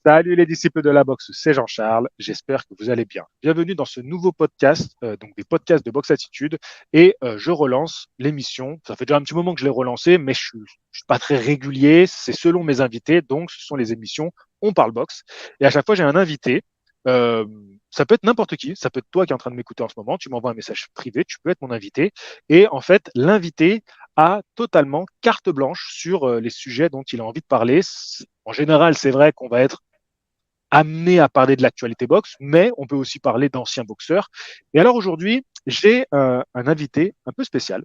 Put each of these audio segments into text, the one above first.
Salut les disciples de la boxe, c'est Jean-Charles, j'espère que vous allez bien. Bienvenue dans ce nouveau podcast, donc des podcasts de Boxe Attitude, et je relance l'émission. Ça fait déjà un petit moment que je l'ai relancé, mais je suis pas très régulier, c'est selon mes invités, donc ce sont les émissions On parle boxe. Et à chaque fois j'ai un invité, euh, ça peut être n'importe qui, ça peut être toi qui es en train de m'écouter en ce moment, tu m'envoies un message privé, tu peux être mon invité, et en fait l'invité a totalement carte blanche sur les sujets dont il a envie de parler. En général, c'est vrai qu'on va être amené à parler de l'actualité boxe, mais on peut aussi parler d'anciens boxeurs. Et alors aujourd'hui, j'ai un invité un peu spécial.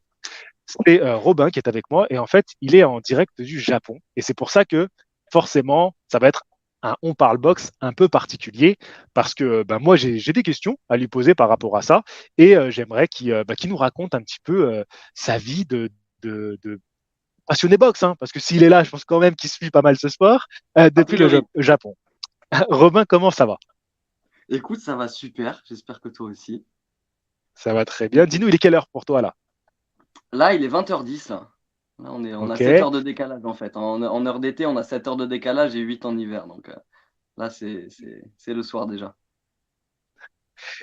C'est Robin qui est avec moi et en fait, il est en direct du Japon. Et c'est pour ça que forcément, ça va être un On parle boxe un peu particulier parce que ben, moi, j'ai des questions à lui poser par rapport à ça et j'aimerais qu'il nous raconte un petit peu sa vie de passionné boxe, hein, parce que s'il est là, je pense quand même qu'il suit pas mal ce sport A depuis le priori. Japon. Robin, comment ça va? Écoute, ça va super. J'espère que toi aussi. Ça va très bien. Dis-nous, il est quelle heure pour toi là? Là, il est 20h10. Là, on a 7 Ok. heures de décalage en fait. En heure d'été, on a 7 heures de décalage et 8 en hiver. Donc là, c'est le soir déjà.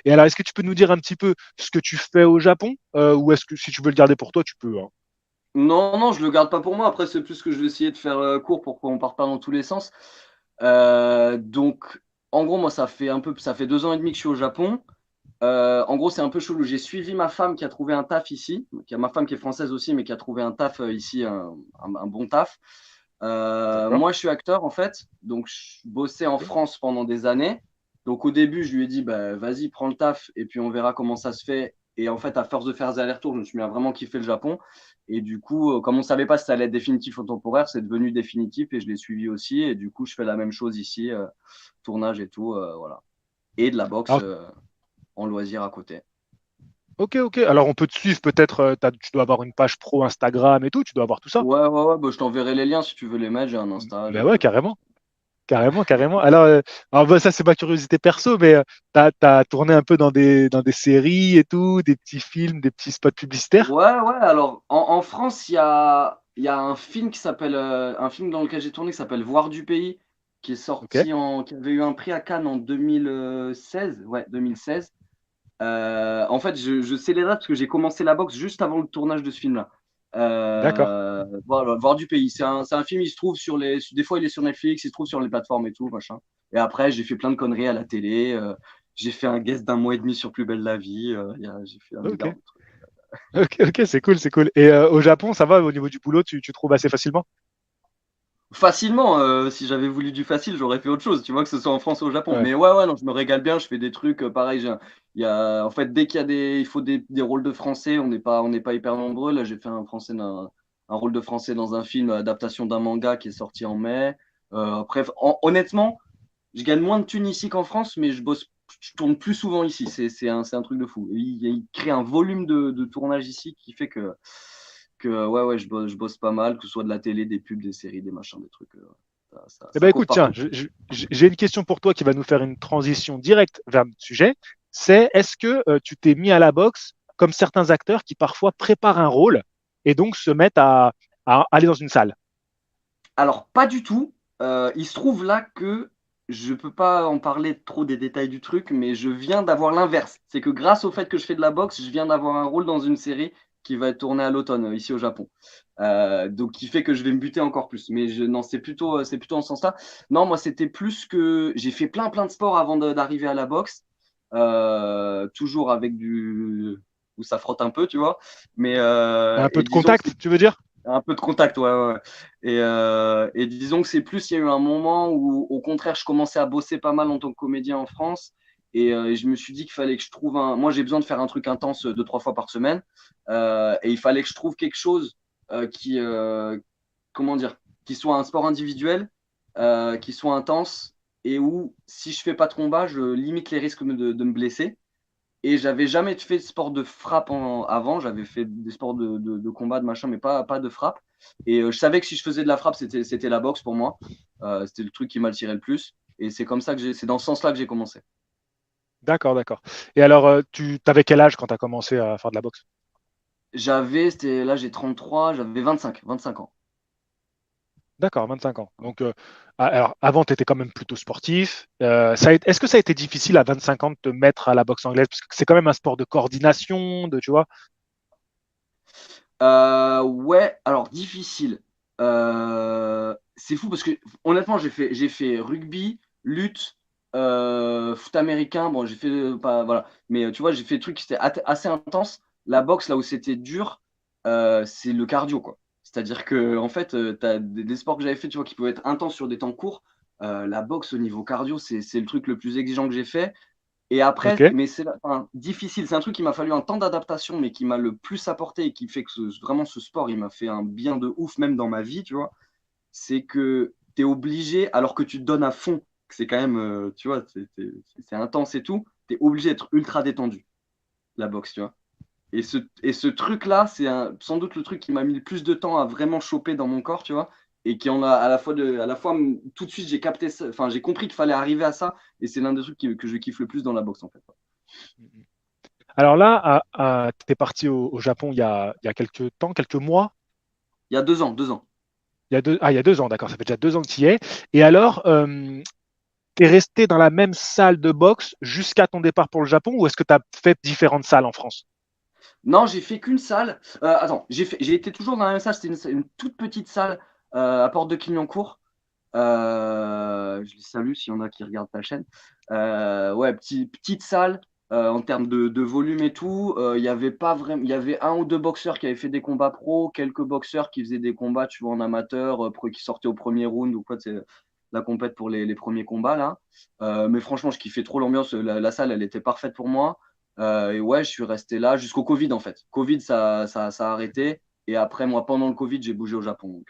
Et alors, est-ce que tu peux nous dire un petit peu ce que tu fais au Japon? Ou est-ce que si tu veux le garder pour toi, tu peux, hein. Non, non, je le garde pas pour moi. Après, c'est plus que je vais essayer de faire court pour qu'on parte pas dans tous les sens. Donc, en gros, moi, ça fait 2 ans et demi que je suis au Japon. En gros, c'est un peu chelou. J'ai suivi ma femme qui a trouvé un taf ici. Ma femme qui est française aussi, mais qui a trouvé un taf ici, un bon taf. D'accord. Moi, je suis acteur en fait. Donc, je bossais en Ok. France pendant des années. Donc, au début, je lui ai dit, bah, vas-y, prends le taf et puis on verra comment ça se fait. Et en fait, à force de faire des allers-retours, je me suis mis à vraiment kiffer le Japon. Et du coup, comme on ne savait pas si ça allait être définitif ou temporaire, c'est devenu définitif et je l'ai suivi aussi. Et du coup, je fais la même chose ici, tournage et tout, voilà. Et de la boxe Alors, en loisir à côté. ok, ok. Alors, on peut te suivre peut-être. Tu dois avoir une page pro Instagram et tout. Tu dois avoir tout ça. Ouais, ouais, ouais, bah, je t'enverrai les liens si tu veux les mettre. J'ai un Insta, Ben j'ai ouais, tout. carrément. Carrément, carrément. Alors bah, ça, c'est ma curiosité perso, mais t'as tourné un peu dans des séries et tout, des petits films, des petits spots publicitaires. Ouais, ouais, alors en France, il y a un film un film dans lequel j'ai tourné qui s'appelle Voir du pays, Ok. qui avait eu un prix à Cannes en 2016. Ouais, 2016. En fait, je sais les dates parce que j'ai commencé la boxe juste avant le tournage de ce film-là. D'accord. Voilà, Voir du pays. C'est un film, il se trouve des fois il est sur Netflix, il se trouve sur les plateformes et tout, machin. Et après, j'ai fait plein de conneries à la télé. J'ai fait un guest d'un mois et demi sur Plus belle la vie. J'ai fait un Ok. milliard de trucs. Ok, ok, c'est cool, c'est cool. Et au Japon, ça va au niveau du boulot, tu trouves assez facilement? Facilement, si j'avais voulu du facile, j'aurais fait autre chose, tu vois, que ce soit en France ou au Japon. Ouais. Mais ouais, ouais, non, je me régale bien, je fais des trucs, pareil, en fait, dès qu'il y a il faut des rôles de français, on n'est pas hyper nombreux. Là, j'ai fait un rôle de français dans un film, adaptation d'un manga qui est sorti en mai. Après, honnêtement, je gagne moins de thunes ici qu'en France, mais je tourne plus souvent ici. C'est un truc de fou. Il crée un volume de tournage ici qui fait que ouais, ouais, je bosse pas mal, que ce soit de la télé, des pubs, des séries, des machins, des trucs. Ça, ça, Eh ça ben court écoute, tiens, partout. j'ai une question pour toi qui va nous faire une transition directe vers le sujet. C'est est-ce que tu t'es mis à la boxe comme certains acteurs qui parfois préparent un rôle et donc se mettent à aller dans une salle? Alors, pas du tout. Il se trouve là que je peux pas en parler trop des détails du truc, mais je viens d'avoir l'inverse. C'est que grâce au fait que je fais de la boxe, je viens d'avoir un rôle dans une série qui va être tournée à l'automne, ici au Japon. Donc, qui fait que je vais me buter encore plus. Mais non, c'est plutôt en ce sens-là. Non, moi, c'était plus que j'ai fait plein, plein de sports avant d'arriver à la boxe. Toujours avec où ça frotte un peu, tu vois. Mais Un peu et de disons que contact, tu veux dire? un peu de contact, ouais, ouais, ouais. Et disons que c'est plus, il y a eu un moment où, au contraire, je commençais à bosser pas mal en tant que comédien en France. Et je me suis dit qu'il fallait que je trouve un. Moi, j'ai besoin de faire un truc intense 2, 3 fois par semaine. Et il fallait que je trouve quelque chose qui, comment dire, qui soit un sport individuel, qui soit intense et où, si je fais pas de combat, je limite les risques de me blesser. Et j'avais jamais fait de sport de frappe avant. J'avais fait des sports de combat, de machin, mais pas de frappe. Et je savais que si je faisais de la frappe, c'était la boxe pour moi. C'était le truc qui m'attirait le plus. Et c'est dans ce sens-là que j'ai commencé. D'accord, d'accord. Et alors, tu avais quel âge quand tu as commencé à faire de la boxe? Là, j'ai 33, j'avais 25 ans. D'accord, 25 ans. Donc, alors, avant, tu étais quand même plutôt sportif. Est-ce que ça a été difficile à 25 ans de te mettre à la boxe anglaise? Parce que c'est quand même un sport de coordination, tu vois. Ouais, alors difficile. C'est fou parce que honnêtement, j'ai fait rugby, lutte, foot américain. Bon, j'ai fait pas voilà, mais tu vois, j'ai fait des trucs qui étaient assez intenses. La boxe, là où c'était dur, c'est le cardio, quoi. C'est-à-dire que en fait, t'as des sports que j'avais fait, tu vois, qui pouvaient être intenses sur des temps courts. La boxe au niveau cardio, c'est le truc le plus exigeant que j'ai fait. Et après, Ok. mais enfin, difficile. C'est un truc qui m'a fallu un temps d'adaptation, mais qui m'a le plus apporté et qui fait que vraiment ce sport, il m'a fait un bien de ouf, même dans ma vie, tu vois. C'est que tu es obligé, alors que tu te donnes à fond, que c'est quand même, tu vois, c'est intense et tout, tu es obligé d'être ultra détendu, la boxe, tu vois. Et ce truc-là, c'est sans doute le truc qui m'a mis le plus de temps à vraiment choper dans mon corps, tu vois. Et qui en a à la fois, tout de suite, j'ai capté ça, enfin, j'ai compris qu'il fallait arriver à ça. Et c'est l'un des trucs que je kiffe le plus dans la boxe, en fait. Alors là, tu es parti au Japon il y a quelques temps, quelques mois. Il y a 2 ans, 2 ans. Il y a 2 ans, d'accord. Ça fait déjà 2 ans que tu y es. Et alors, tu es resté dans la même salle de boxe jusqu'à ton départ pour le Japon ou est-ce que tu as fait différentes salles en France? Non, j'ai fait qu'une salle. Attends, j'ai été toujours dans la même salle. C'était une toute petite salle à Porte de Clignancourt. Je les salue s'il y en a qui regardent ta chaîne. Ouais, petite salle en termes de volume et tout. Il y avait pas vraiment, il y avait un ou deux boxeurs qui avaient fait des combats pro, quelques boxeurs qui faisaient des combats, tu vois, en amateur, qui sortaient au premier round ou quoi. C'est la compète pour les premiers combats là. Mais franchement, je kiffais trop l'ambiance. La salle, elle était parfaite pour moi. Et ouais, je suis resté là jusqu'au Covid en fait. Covid, ça a arrêté. Et après, moi, pendant le Covid, j'ai bougé au Japon.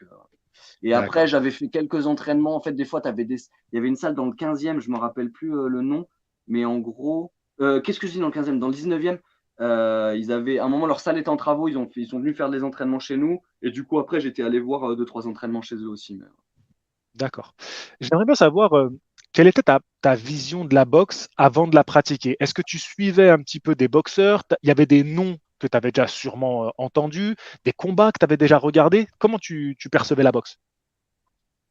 Et après, D'accord. j'avais fait quelques entraînements. En fait, des fois, il y avait une salle dans le 15e, je ne me rappelle plus le nom. Mais en gros, qu'est-ce que je dis dans le 15e? Dans le 19e, ils avaient, à un moment, leur salle était en travaux. Ils sont venus faire des entraînements chez nous. Et du coup, après, j'étais allé voir 2, 3 entraînements chez eux aussi. D'accord. J'aimerais bien savoir quelle était ta vision de la boxe avant de la pratiquer. Est-ce que tu suivais un petit peu des boxeurs? Il y avait des noms que tu avais déjà sûrement entendus, des combats que tu avais déjà regardés. Comment tu percevais la boxe?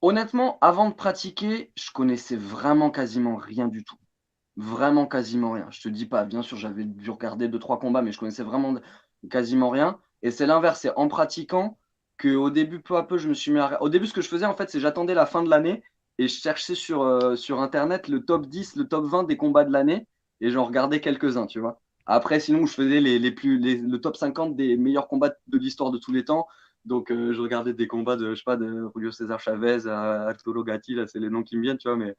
Honnêtement, avant de pratiquer, je connaissais vraiment quasiment rien du tout. Vraiment quasiment rien. Je te dis pas, bien sûr, j'avais dû regarder 2, 3 combats, mais je connaissais vraiment quasiment rien. Et c'est l'inverse, c'est en pratiquant que au début, peu à peu, je me suis mis à. Au début, ce que je faisais, en fait, c'est j'attendais la fin de l'année et je cherchais sur Internet le top 10, le top 20 des combats de l'année et j'en regardais quelques-uns, tu vois. Après, sinon, je faisais le top 50 des meilleurs combats de l'histoire de tous les temps. Donc, je regardais des combats de, je sais pas, de Julio César Chavez à Arturo Gatti, là, c'est les noms qui me viennent, tu vois, mais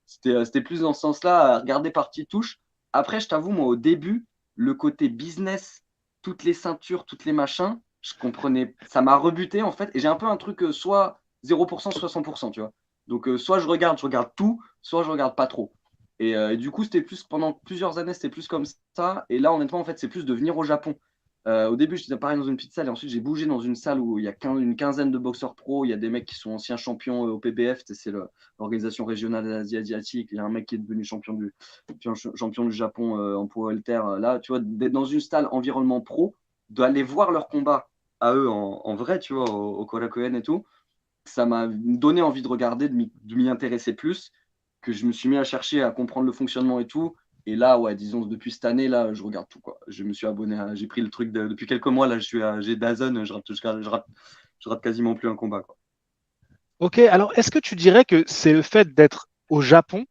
c'était plus dans ce sens-là, à regarder par petites touches. Après, je t'avoue, moi, au début, le côté business, toutes les ceintures, toutes les machins, je comprenais, ça m'a rebuté en fait. Et j'ai un peu un truc soit 0%, soit 100%, tu vois. Donc, soit je regarde tout, soit je regarde pas trop. Et du coup, c'était plus, pendant plusieurs années, c'était plus comme ça. Et là, honnêtement, en fait, c'est plus de venir au Japon. Au début, j'étais pareil dans une petite salle et ensuite j'ai bougé dans une salle où il y a une quinzaine de boxeurs pro. Il y a des mecs qui sont anciens champions au PBF, c'est l'organisation régionale d'Asie asiatique. Il y a un mec qui est devenu champion du Japon en poids welter. Là, tu vois, d'être dans une salle environnement pro, d'aller voir leurs combats à eux en vrai, tu vois, au Korakuen et tout, ça m'a donné envie de regarder, de m'y intéresser plus, que je me suis mis à chercher à comprendre le fonctionnement et tout. Et là, ouais, disons, depuis cette année, là, je regarde tout, quoi. Je me suis abonné j'ai pris le truc depuis quelques mois, là, j'ai DAZN, je rate quasiment plus un combat, quoi. Ok, alors est-ce que tu dirais que c'est le fait d'être au Japon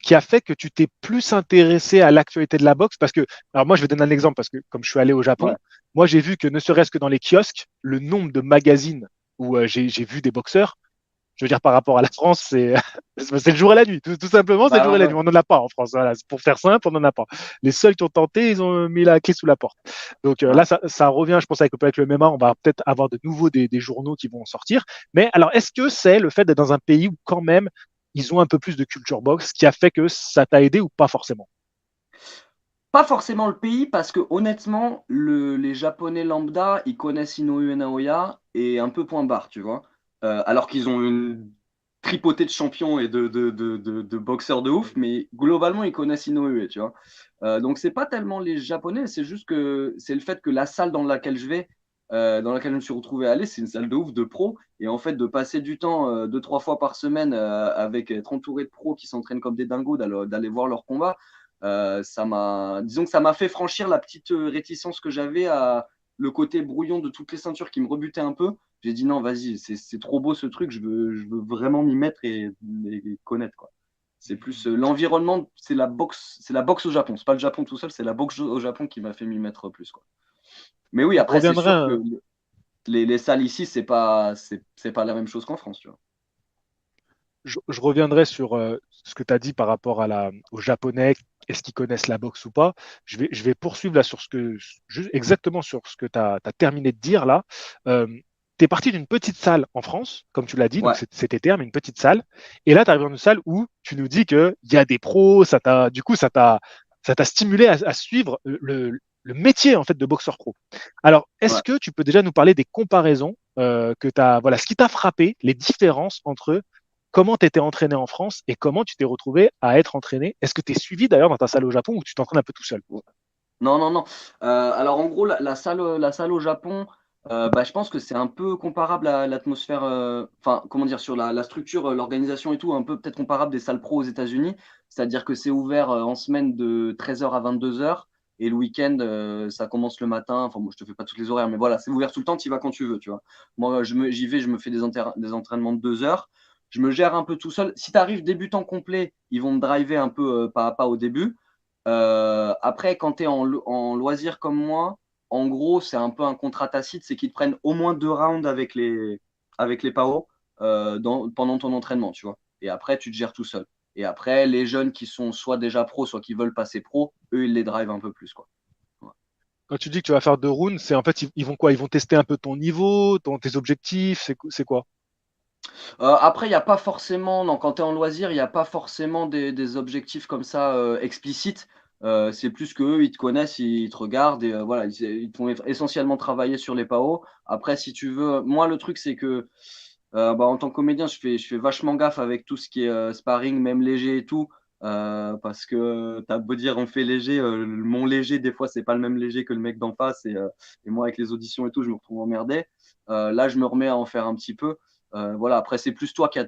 qui a fait que tu t'es plus intéressé à l'actualité de la boxe? Parce que, alors moi je vais donner un exemple, parce que comme je suis allé au Japon, Ouais. moi j'ai vu que ne serait-ce que dans les kiosques, le nombre de magazines où j'ai vu des boxeurs, je veux dire par rapport à la France, c'est c'est le jour et la nuit, tout simplement c'est le jour Bah et la nuit. ouais, On n'en a pas en France, voilà. Pour faire simple, on n'en a pas. Les seuls qui ont tenté, ils ont mis la clé sous la porte. Donc ouais. là, ça revient, je pense, avec le MMA, on va peut-être avoir de nouveau des journaux qui vont sortir. Mais alors, est-ce que c'est le fait d'être dans un pays où quand même ils ont un peu plus de culture box qui a fait que ça t'a aidé ou pas forcément? Pas forcément le pays, parce que honnêtement, les Japonais lambda, ils connaissent Inoue et Naoya et un peu point barre, tu vois. Alors qu'ils ont une tripotée de champions et de boxeurs de ouf, mais globalement, ils connaissent Inoue, tu vois. Donc, c'est pas tellement les Japonais, c'est juste que c'est le fait que la salle dans laquelle je vais, dans laquelle je me suis retrouvé à aller, c'est une salle de ouf de pro. Et en fait, de passer du temps 2, 3 fois par semaine avec être entouré de pros qui s'entraînent comme des dingos, d'aller voir leurs combats, disons que ça m'a fait franchir la petite réticence que j'avais à le côté brouillon de toutes les ceintures qui me rebutait un peu. J'ai dit non, vas-y, c'est trop beau ce truc, je veux vraiment m'y mettre et connaître, quoi. C'est plus l'environnement, c'est la boxe au Japon. C'est pas le Japon tout seul, c'est la boxe au Japon qui m'a fait m'y mettre plus, quoi. Mais oui, Je après, c'est reviendrai, sûr que les salles ici, c'est pas la même chose qu'en France, tu vois. je reviendrai sur ce que tu as dit par rapport aux Japonais. Est-ce qu'ils connaissent la boxe ou pas? Je vais poursuivre là sur exactement sur ce que tu as terminé de dire là. Tu es parti d'une petite salle en France, comme tu l'as dit, donc Ouais, cet été, mais une petite salle. Et là, tu arrives dans une salle où tu nous dis qu'il y a des pros, du coup, ça t'a stimulé à suivre le métier en fait de boxeur pro. Alors, est-ce ouais. que tu peux déjà nous parler des comparaisons que tu as, voilà, ce qui t'a frappé, les différences entre comment tu étais entraîné en France et comment tu t'es retrouvé à être entraîné? Est-ce que tu es suivi d'ailleurs dans ta salle au Japon ou tu t'entraînes un peu tout seul? Non, non, non. Alors en gros, la salle au Japon, bah, je pense que c'est un peu comparable à l'atmosphère, enfin, comment dire, sur la structure, l'organisation et tout, un peu peut-être comparable des salles pro aux États-Unis. C'est-à-dire que c'est ouvert en semaine de 13h à 22h et le week-end, ça commence le matin. Enfin, moi, je te fais pas tous les horaires, mais voilà, c'est ouvert tout le temps, tu y vas quand tu veux, tu vois. Moi, j'y vais, je me fais des entraînements de 2 heures. Je me gère un peu tout seul. Si tu arrives débutant complet, ils vont me driver un peu pas à pas au début. Après, quand tu es en loisir comme moi, en gros, c'est un peu un contrat tacite, c'est qu'ils te prennent au moins 2 rounds avec les PAO pendant ton entraînement, tu vois. Et après, tu te gères tout seul. Et après, les jeunes qui sont soit déjà pros, soit qui veulent passer pro, eux, ils les drivent un peu plus, quoi. Ouais. Quand tu dis que tu vas faire 2 rounds, c'est en fait, ils vont quoi? Ils vont tester un peu ton niveau, tes objectifs, c'est quoi? Après, il n'y a pas forcément, non, quand tu es en loisir, il n'y a pas forcément des objectifs comme ça explicites. C'est plus qu'eux, ils te connaissent, ils te regardent et voilà, ils te font essentiellement travailler sur les PAO. Après, si tu veux, moi, le truc, c'est que bah, en tant que comédien, je fais vachement gaffe avec tout ce qui est sparring, même léger et tout. Parce que t'as beau dire on fait léger, mon léger, des fois, c'est pas le même léger que le mec d'en face. Et moi, avec les auditions et tout, je me retrouve emmerdé. Là, je me remets à en faire un petit peu. Voilà, après, c'est plus toi qui as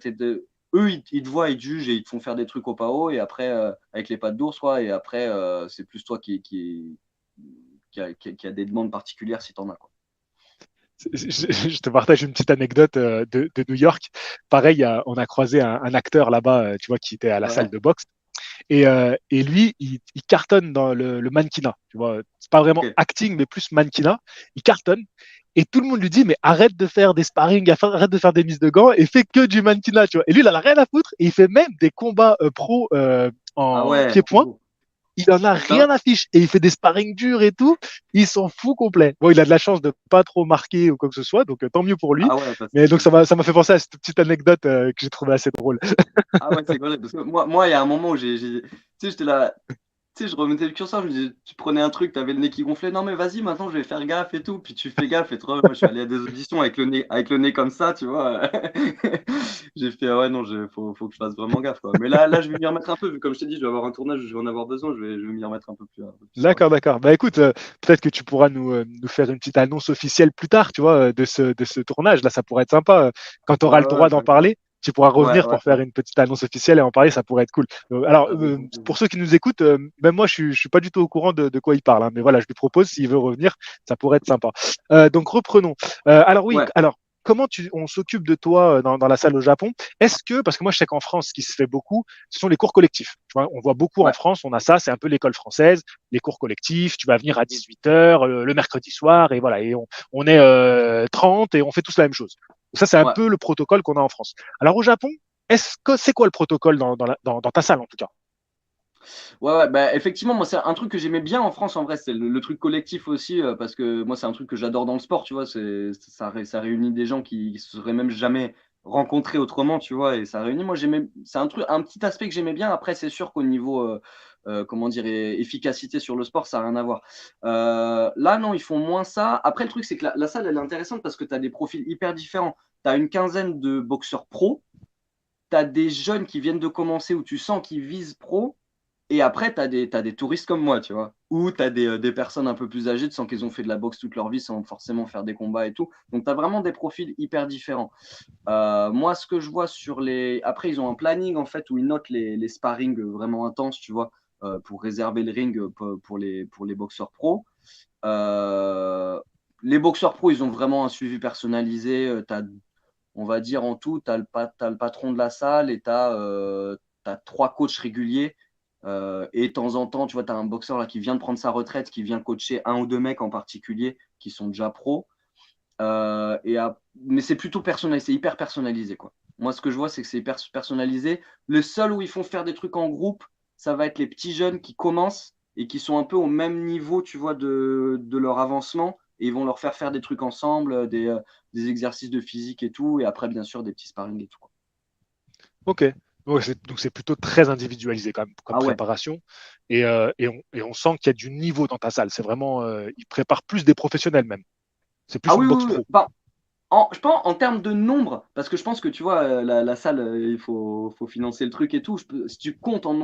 eux, ils te voient, ils te jugent et ils te font faire des trucs au PAO. Et après, avec les pattes d'ours, quoi. Et après, c'est plus toi qui a des demandes particulières si t'en as, quoi. Je te partage une petite anecdote de New York. Pareil, on a croisé un acteur là-bas, tu vois, qui était à la salle Ouais, de boxe. Et lui, il cartonne dans le mannequinat. Tu vois, c'est pas vraiment ok. acting, mais plus mannequinat. Il cartonne. Et tout le monde lui dit, mais arrête de faire des sparring, arrête de faire des mises de gants et fais que du mannequinat, tu vois. Et lui, il en a rien à foutre et il fait même des combats pro Ah en ouais. pied-point. Il en a rien Non. à fiche et il fait des sparring durs et tout. Il s'en fout complet. Bon, il a de la chance de pas trop marquer ou quoi que ce soit, donc tant mieux pour lui. Ah ouais, parce Mais donc que ça m'a fait penser à cette petite anecdote que j'ai trouvé assez drôle. ah ouais, c'est vrai, parce que moi, il y a un moment où tu sais, j'étais là, tu sais, je remettais le curseur, je me disais, tu prenais un truc, t'avais le nez qui gonflait, non mais vas-y, maintenant je vais faire gaffe et tout, puis tu fais gaffe et toi, moi je suis allé à des auditions avec le nez comme ça, tu vois. J'ai fait, ah ouais, non, faut que je fasse vraiment gaffe, quoi. Mais là, je vais m'y remettre un peu, vu comme je t'ai dit, je vais avoir un tournage, je vais en avoir besoin, je vais m'y remettre un peu plus D'accord, sérieusement. d'accord. Bah écoute, peut-être que tu pourras nous faire une petite annonce officielle plus tard, tu vois, de ce tournage. Là, ça pourrait être sympa. Quand tu Ouais, auras le ouais, droit d'en t'inquiète. parler, tu pourras Ouais, revenir ouais, pour faire ouais. une petite annonce officielle et en parler, ça pourrait être cool. Avec grand plaisir. Pour ceux qui nous écoutent, même moi, je suis pas du tout au courant de quoi il parle, hein, mais voilà, je lui propose, s'il veut revenir, ça pourrait être sympa. Donc reprenons. Alors oui, Ouais, alors comment on s'occupe de toi dans la salle au Japon? Est-ce que, parce que moi je sais qu'en France, ce qui se fait beaucoup, ce sont les cours collectifs. Tu vois, on voit beaucoup en ouais. France, on a ça, c'est un peu l'école française, les cours collectifs, tu vas venir à 18h le mercredi soir, et voilà, et on est 30 et on fait tous la même chose. Ça, c'est un Ouais. peu le protocole qu'on a en France. Alors au Japon, est-ce que c'est quoi le protocole dans ta salle en tout cas? Ouais, ouais, bah, effectivement, moi, c'est un truc que j'aimais bien en France, en vrai, c'est le truc collectif aussi, parce que moi, c'est un truc que j'adore dans le sport, tu vois, ça réunit des gens qui se seraient même jamais rencontrés autrement, tu vois, et ça réunit. Moi, c'est un petit aspect que j'aimais bien. Après, c'est sûr qu'au niveau, comment dire, efficacité sur le sport, ça n'a rien à voir. Là, non, ils font moins ça. Après, le truc, c'est que la salle, elle est intéressante parce que tu as des profils hyper différents. Tu as une quinzaine de boxeurs pro, tu as des jeunes qui viennent de commencer où tu sens qu'ils visent pro. Et après, t'as des touristes comme moi, tu vois, ou tu as des personnes un peu plus âgées, sans qu'ils ont fait de la boxe toute leur vie, sans forcément faire des combats et tout. Donc, tu as vraiment des profils hyper différents. Moi, ce que je vois sur les. Après, ils ont un planning, en fait, où ils notent les sparring vraiment intenses, tu vois, pour réserver le ring pour les boxeurs pros. Euh, les boxeurs pros, ils ont vraiment un suivi personnalisé. On va dire en tout, tu as, t'as le patron de la salle et tu as, trois coachs réguliers. Et de temps en temps, tu vois, tu as un boxeur là, qui vient de prendre sa retraite, qui vient coacher un ou deux mecs en particulier qui sont déjà pros. Mais c'est plutôt personnalisé, c'est hyper personnalisé, quoi. Moi, ce que je vois, c'est que c'est hyper personnalisé. Le seul où ils font faire des trucs en groupe, ça va être les petits jeunes qui commencent et qui sont un peu au même niveau, tu vois, de leur avancement. Et ils vont leur faire des trucs ensemble, des exercices de physique et tout. Et après, bien sûr, des petits sparring et tout, quoi. Ok. Ouais, donc c'est plutôt très individualisé quand même, comme Ah ouais. préparation. Et on sent qu'il y a du niveau dans ta salle. C'est vraiment, ils préparent plus des professionnels même. C'est plus Ah une oui, boxe oui, oui. pro. Bah, je pense en termes de nombre, parce que je pense que tu vois, la salle, il faut financer le truc et tout. Si tu comptes en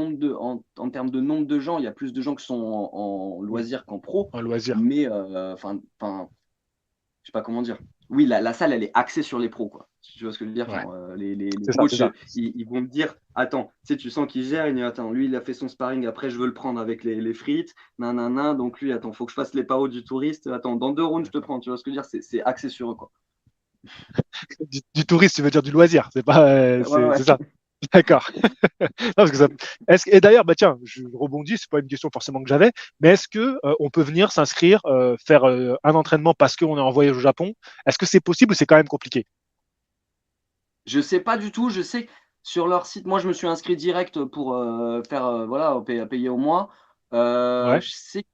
termes de nombre de gens, il y a plus de gens qui sont en Oui, loisir qu'en pro. un loisir. Mais je sais pas comment dire. Oui, la salle, elle est axée sur les pros, quoi. Si tu vois ce que je veux dire. Ouais, Enfin, les c'est ça, c'est coachs, ça. ils vont te dire, attends, tu sais, tu sens qu'il gère, il dit, attends, lui, il a fait son sparring, après, je veux le prendre avec les frites, nanana, donc lui, attends, faut que je fasse les paos du touriste, attends, dans 2 rounds, je te prends, tu vois ce que je veux dire, c'est axé sur eux, quoi. Du touriste, tu veux dire du loisir. C'est pas, Ouais, c'est ouais. ça. D'accord. Non, parce que et d'ailleurs, bah tiens, je rebondis, c'est pas une question forcément que j'avais, mais est-ce que on peut venir s'inscrire, faire un entraînement parce qu'on est en voyage au Japon? Est-ce que c'est possible ou c'est quand même compliqué? Je sais pas du tout. Je sais que sur leur site, moi, je me suis inscrit direct pour faire, voilà, payer au mois. Ouais,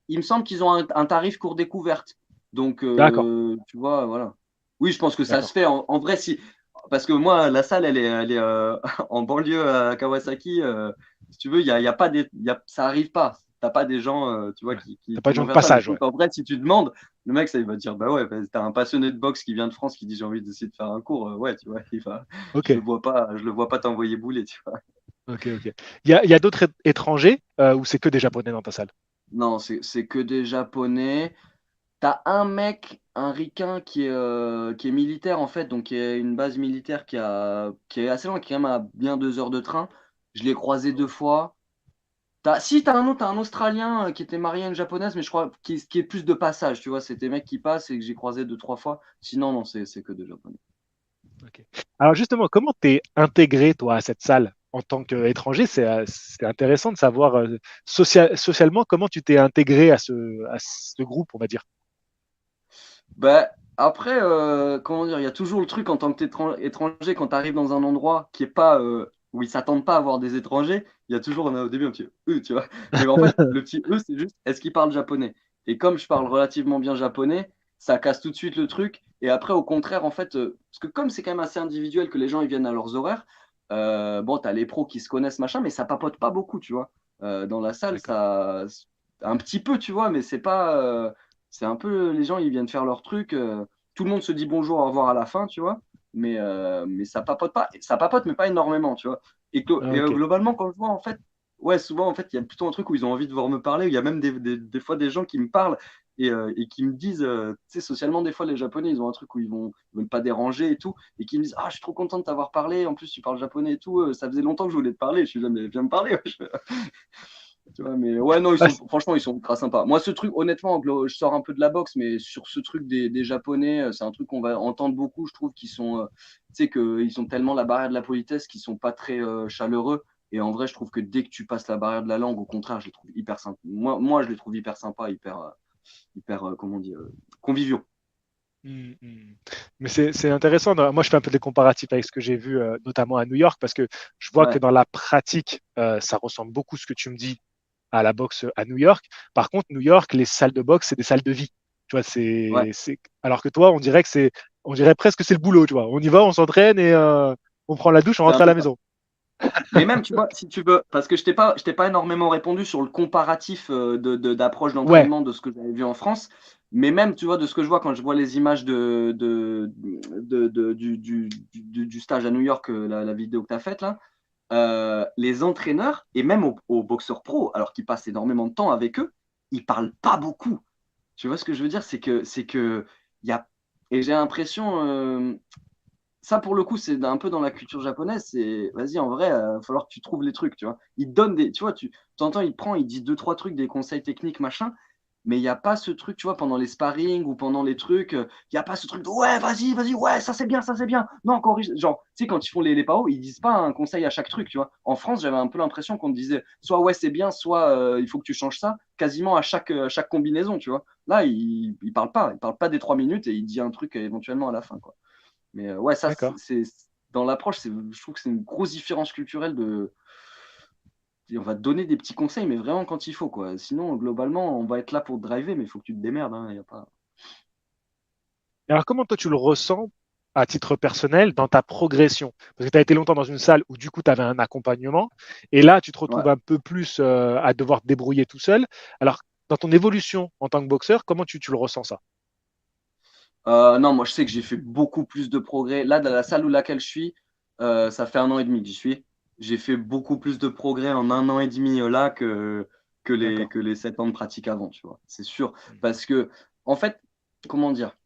Il me semble qu'ils ont un tarif cours découverte. Donc, d'accord, tu vois, voilà. Oui, je pense que ça se d'accord. fait. En vrai, si. Parce que moi, la salle, elle est en banlieue à Kawasaki. Si tu veux, il y a pas ça arrive pas. T'as pas des gens, tu vois, Ouais. qui T'as pas de gens vont de faire ça. Mais je passage, trouve ouais. qu'en vrai, si tu demandes, le mec, ça, il va te dire, bah ouais, bah, t'as un passionné de boxe qui vient de France qui dit j'ai envie d'essayer de faire un cours. Ouais, tu vois, Ok, je le vois pas t'envoyer bouler, tu vois. ok, ok. Il y a d'autres étrangers ou c'est que des Japonais dans ta salle? Non, c'est que des Japonais. T'as un mec, un ricain qui est militaire en fait, donc qui est une base militaire qui est assez loin, qui est quand même à bien 2 heures de train. Je l'ai croisé 2 fois. Si, t'as un autre, t'as un Australien qui était marié à une japonaise, mais je crois qui est plus de passage, tu vois. C'est des mecs qui passent et que j'ai croisé 2, 3 fois. Sinon, non, c'est que des Japonais. Ok. Alors justement, comment t'es intégré toi à cette salle en tant qu'étranger? C'est intéressant de savoir socialement comment tu t'es intégré à ce groupe, on va dire. Bah, après, comment dire, il y a toujours le truc en tant que étranger, quand tu arrives dans un endroit qui est pas, où ils s'attendent pas à avoir des étrangers, il y a toujours au début un petit eux, tu vois. Mais en fait, le petit eux, c'est juste, est-ce qu'ils parlent japonais? Et comme je parle relativement bien japonais, ça casse tout de suite le truc. Et après, au contraire, en fait, parce que comme c'est quand même assez individuel que les gens ils viennent à leurs horaires, bon, tu as les pros qui se connaissent, machin, mais ça papote pas beaucoup, tu vois. Dans la salle, D'accord. ça, un petit peu, tu vois, mais c'est pas. C'est un peu, les gens, ils viennent faire leur truc. Tout le monde se dit bonjour, au revoir à la fin, tu vois. Mais ça papote pas. Ça papote, mais pas énormément, tu vois. Ah, ok. Globalement, quand je vois, en fait, ouais, souvent, en fait, il y a plutôt un truc où ils ont envie de voir me parler. Il y a même des fois des gens qui me parlent et qui me disent, tu sais, socialement, des fois, les Japonais, ils ont un truc où ils veulent pas déranger et tout. Et qui me disent, ah, je suis trop content de t'avoir parlé. En plus, tu parles japonais et tout. Ça faisait longtemps que je voulais te parler. Je suis jamais, viens me parler. Ouais. Tu vois, mais ouais, non, Ah, franchement, ils sont ultra sympas. Moi, ce truc, honnêtement, je sors un peu de la boxe, mais sur ce truc des Japonais, c'est un truc qu'on va entendre beaucoup. Je trouve qu'ils sont, tu sais, qu'ils ont tellement la barrière de la politesse qu'ils sont pas très chaleureux. Et en vrai, je trouve que dès que tu passes la barrière de la langue, au contraire, je les trouve hyper sympas. Moi, je les trouve hyper sympas, hyper, comment dire, conviviaux. Mais c'est intéressant. Moi, je fais un peu des comparatifs avec ce que j'ai vu, notamment à New York, parce que je vois que Ouais, dans la pratique, ça ressemble beaucoup ce que tu me dis à la boxe à New York. Par contre, New York, les salles de boxe, c'est des salles de vie. Tu vois, ouais. alors que toi, on dirait presque que c'est le boulot. Tu vois, on y va, on s'entraîne et on prend la douche, on C'est un rentre à peu la ça. maison. Mais même, tu vois, si tu veux, parce que je t'ai pas énormément répondu sur le comparatif d'approche Ouais, d'entraînement de ce que j'avais vu en France, mais même, tu vois, de ce que je vois quand je vois les images du stage à New York, la vidéo que tu as faite là, les entraîneurs et même aux boxeurs pro, alors qu'ils passent énormément de temps avec eux, ils parlent pas beaucoup. Tu vois ce que je veux dire? C'est que il y a et j'ai l'impression ça pour le coup c'est un peu dans la culture japonaise. C'est vas-y en vrai, il va falloir que tu trouves les trucs. Tu vois? Il te donne des, tu vois, tu t'entends, il dit deux trois trucs, des conseils techniques machin. Mais il n'y a pas ce truc, tu vois, pendant les sparring ou pendant les trucs, il n'y a pas ce truc de ouais, vas-y, ouais, ça c'est bien. Non, corrige. Genre, tu sais, quand ils font les PAO, ils disent pas un conseil à chaque truc, tu vois. En France, j'avais un peu l'impression qu'on te disait soit ouais, c'est bien, soit il faut que tu changes ça, quasiment à chaque combinaison, tu vois. Là, il parle pas des 3 minutes et il dit un truc éventuellement à la fin, quoi. Mais ouais, ça, D'accord. dans l'approche, je trouve que c'est une grosse différence culturelle de. On va te donner des petits conseils, mais vraiment quand il faut, quoi. Sinon, globalement, on va être là pour te driver, mais il faut que tu te démerdes, hein, y a pas. Et alors, comment toi, tu le ressens à titre personnel dans ta progression? Parce que tu as été longtemps dans une salle où, du coup, tu avais un accompagnement. Et là, tu te Ouais. retrouves un peu plus à devoir te débrouiller tout seul. Alors, dans ton évolution en tant que boxeur, comment tu le ressens ça? Non, moi, je sais que j'ai fait beaucoup plus de progrès. Là, dans la salle où laquelle je suis, ça fait 1 an et demi que j'y suis. J'ai fait beaucoup plus de progrès en 1 an et demi là D'accord. que les 7 ans de pratique avant, tu vois. C'est sûr. Parce que, en fait, comment dire,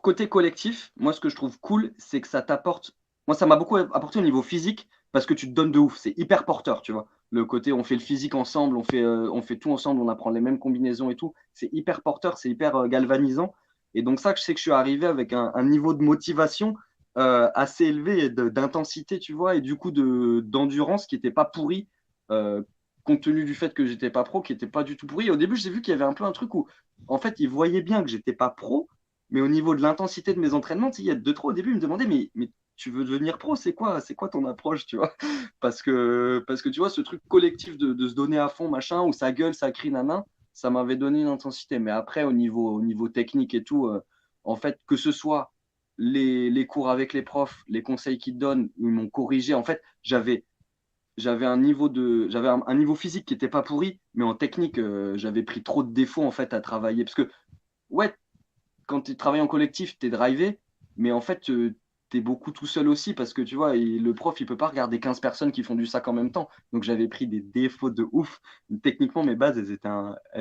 côté collectif, moi, ce que je trouve cool, c'est que ça t'apporte. Moi, ça m'a beaucoup apporté au niveau physique parce que tu te donnes de ouf. C'est hyper porteur, tu vois. Le côté, on fait le physique ensemble, on fait tout ensemble, on apprend les mêmes combinaisons et tout. C'est hyper porteur, c'est hyper galvanisant. Et donc, ça, je sais que je suis arrivé avec un niveau de motivation assez élevé et d'intensité, tu vois, et du coup, d'endurance qui n'était pas pourri. euh, Compte tenu du fait que j'étais pas pro, qui n'était pas du tout pourri. Et au début, j'ai vu qu'il y avait un peu un truc où en fait, ils voyaient bien que j'étais pas pro, mais au niveau de l'intensité de mes entraînements, tu sais, il y a deux, trois au début, ils me demandaient, mais tu veux devenir pro, c'est quoi ton approche, tu vois? Parce que tu vois, ce truc collectif de se donner à fond, machin, où ça gueule, ça crie, nanan, ça m'avait donné une intensité. Mais après, au niveau technique et tout, en fait, que ce soit les cours avec les profs, les conseils qu'ils te donnent, ils m'ont corrigé. En fait, j'avais un niveau physique qui était pas pourri, mais en technique, j'avais pris trop de défauts en fait à travailler. Parce que ouais, quand tu travailles en collectif, tu es drivé, mais en fait, tu es beaucoup tout seul aussi parce que tu vois, le prof, il peut pas regarder 15 personnes qui font du sac en même temps. Donc j'avais pris des défauts de ouf. Techniquement, mes bases, elles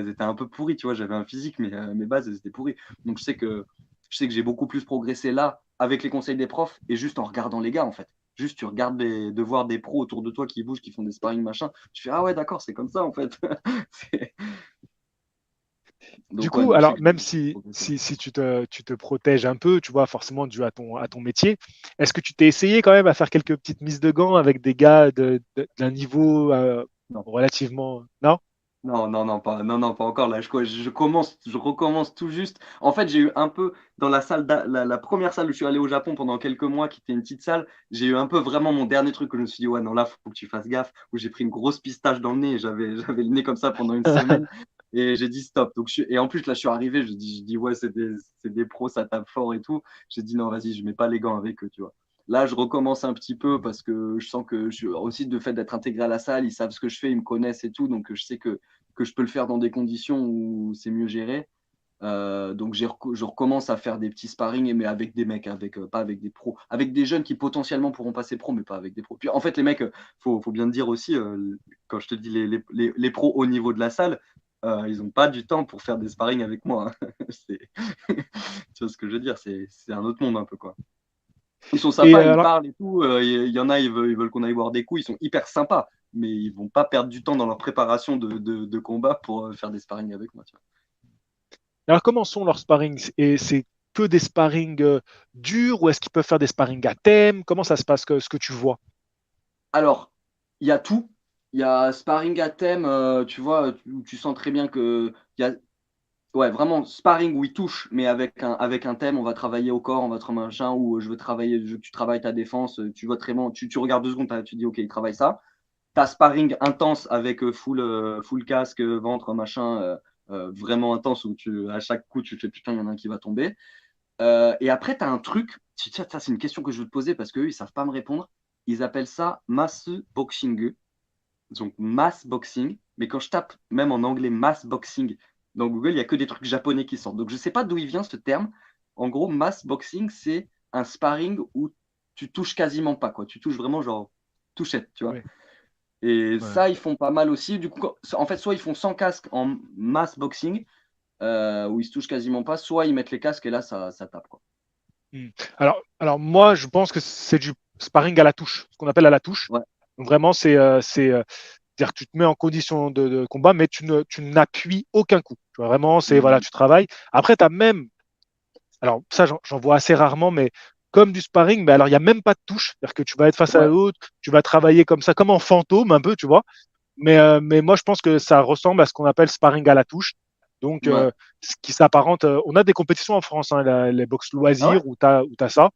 étaient un peu pourries, tu vois, j'avais un physique, mais mes bases, elles étaient pourries. Donc je sais que j'ai beaucoup plus progressé là avec les conseils des profs et juste en regardant les gars, en fait. Juste, tu regardes de voir des pros autour de toi qui bougent, qui font des sparring, machin. Tu fais, ah ouais, d'accord, c'est comme ça, en fait. C'est- Du Donc, ouais, coup, non, je sais alors que même j'ai si, progressé. si tu te protèges un peu, tu vois, forcément dû à ton métier, est-ce que tu t'es essayé quand même à faire quelques petites mises de gants avec des gars d'un niveau Non. relativement... Non? Non, pas encore. Là, je recommence tout juste. En fait, j'ai eu un peu dans la salle, la première salle où je suis allé au Japon pendant quelques mois, qui était une petite salle, j'ai eu un peu vraiment mon dernier truc que je me suis dit, ouais, non, là, faut que tu fasses gaffe, où j'ai pris une grosse pistache dans le nez et j'avais le nez comme ça pendant une semaine. Et j'ai dit stop. Et en plus, là, je suis arrivé, je dis, ouais, c'est des pros, ça tape fort et tout. J'ai dit, non, vas-y, je mets pas les gants avec eux, tu vois. Là, je recommence un petit peu parce que je sens que aussi de fait d'être intégré à la salle, ils savent ce que je fais, ils me connaissent et tout. Donc, je sais que je peux le faire dans des conditions où c'est mieux géré. Donc je recommence à faire des petits sparring, mais avec des mecs, pas avec des pros, avec des jeunes qui potentiellement pourront passer pro, mais pas avec des pros. Puis en fait, les mecs, faut bien te dire aussi, quand je te dis les pros au niveau de la salle, ils n'ont pas du temps pour faire des sparring avec moi, hein. Tu vois ce que je veux dire, c'est un autre monde un peu, quoi. Ils sont Et sympas, ils alors, parlent et tout. Il y en a, ils veulent qu'on aille boire des coups. Ils sont hyper sympas, mais ils vont pas perdre du temps dans leur préparation de combat pour faire des sparring avec moi. Tu vois. alors, comment sont leurs sparring? Et c'est que des sparring durs ou est-ce qu'ils peuvent faire des sparring à thème? Comment ça se passe, ce que tu vois? Alors, il y a tout. Il y a sparring à thème, tu vois, où tu sens très bien que il y a, ouais, vraiment sparring où il touche, mais avec un thème. On va travailler au corps, on va travailler machin, ou je veux travailler, tu travailles ta défense. Tu vois très bien, tu regardes 2 secondes, tu dis ok, il travaille ça. T'as sparring intense avec full casque, ventre, machin, vraiment intense où à chaque coup, tu fais putain, il y en a un qui va tomber. Et après, tu as un truc, ça c'est une question que je veux te poser parce qu'eux, ils savent pas me répondre. Ils appellent ça mass boxing, donc mass boxing. Mais quand je tape même en anglais mass boxing dans Google, il n'y a que des trucs japonais qui sortent. Donc je sais pas d'où il vient ce terme. En gros, mass boxing, c'est un sparring où tu touches quasiment pas, quoi. Tu touches vraiment genre touchette, tu vois. Ouais, Et ouais. ça, ils font pas mal aussi. Du coup, en fait, soit ils font sans casque en mass boxing, où ils se touchent quasiment pas, soit ils mettent les casques et là, ça tape, quoi. Hmm. Alors moi, je pense que c'est du sparring à la touche, ce qu'on appelle à la touche. Ouais, Donc vraiment, c'est-à-dire que tu te mets en condition de combat, mais tu n'appuies aucun coup. Tu vois, vraiment, c'est voilà, Mhm. tu travailles. Après, tu as même, alors ça, j'en vois assez rarement, mais comme du sparring, mais alors il n'y a même pas de touche. C'est-à-dire que tu vas être face à Ouais, l'autre, tu vas travailler comme ça, comme en fantôme un peu, tu vois. Mais moi, je pense que ça ressemble à ce qu'on appelle sparring à la touche. Donc, ouais. ce qui s'apparente, on a des compétitions en France, hein, les box Ah ouais? loisirs, où tu as ça.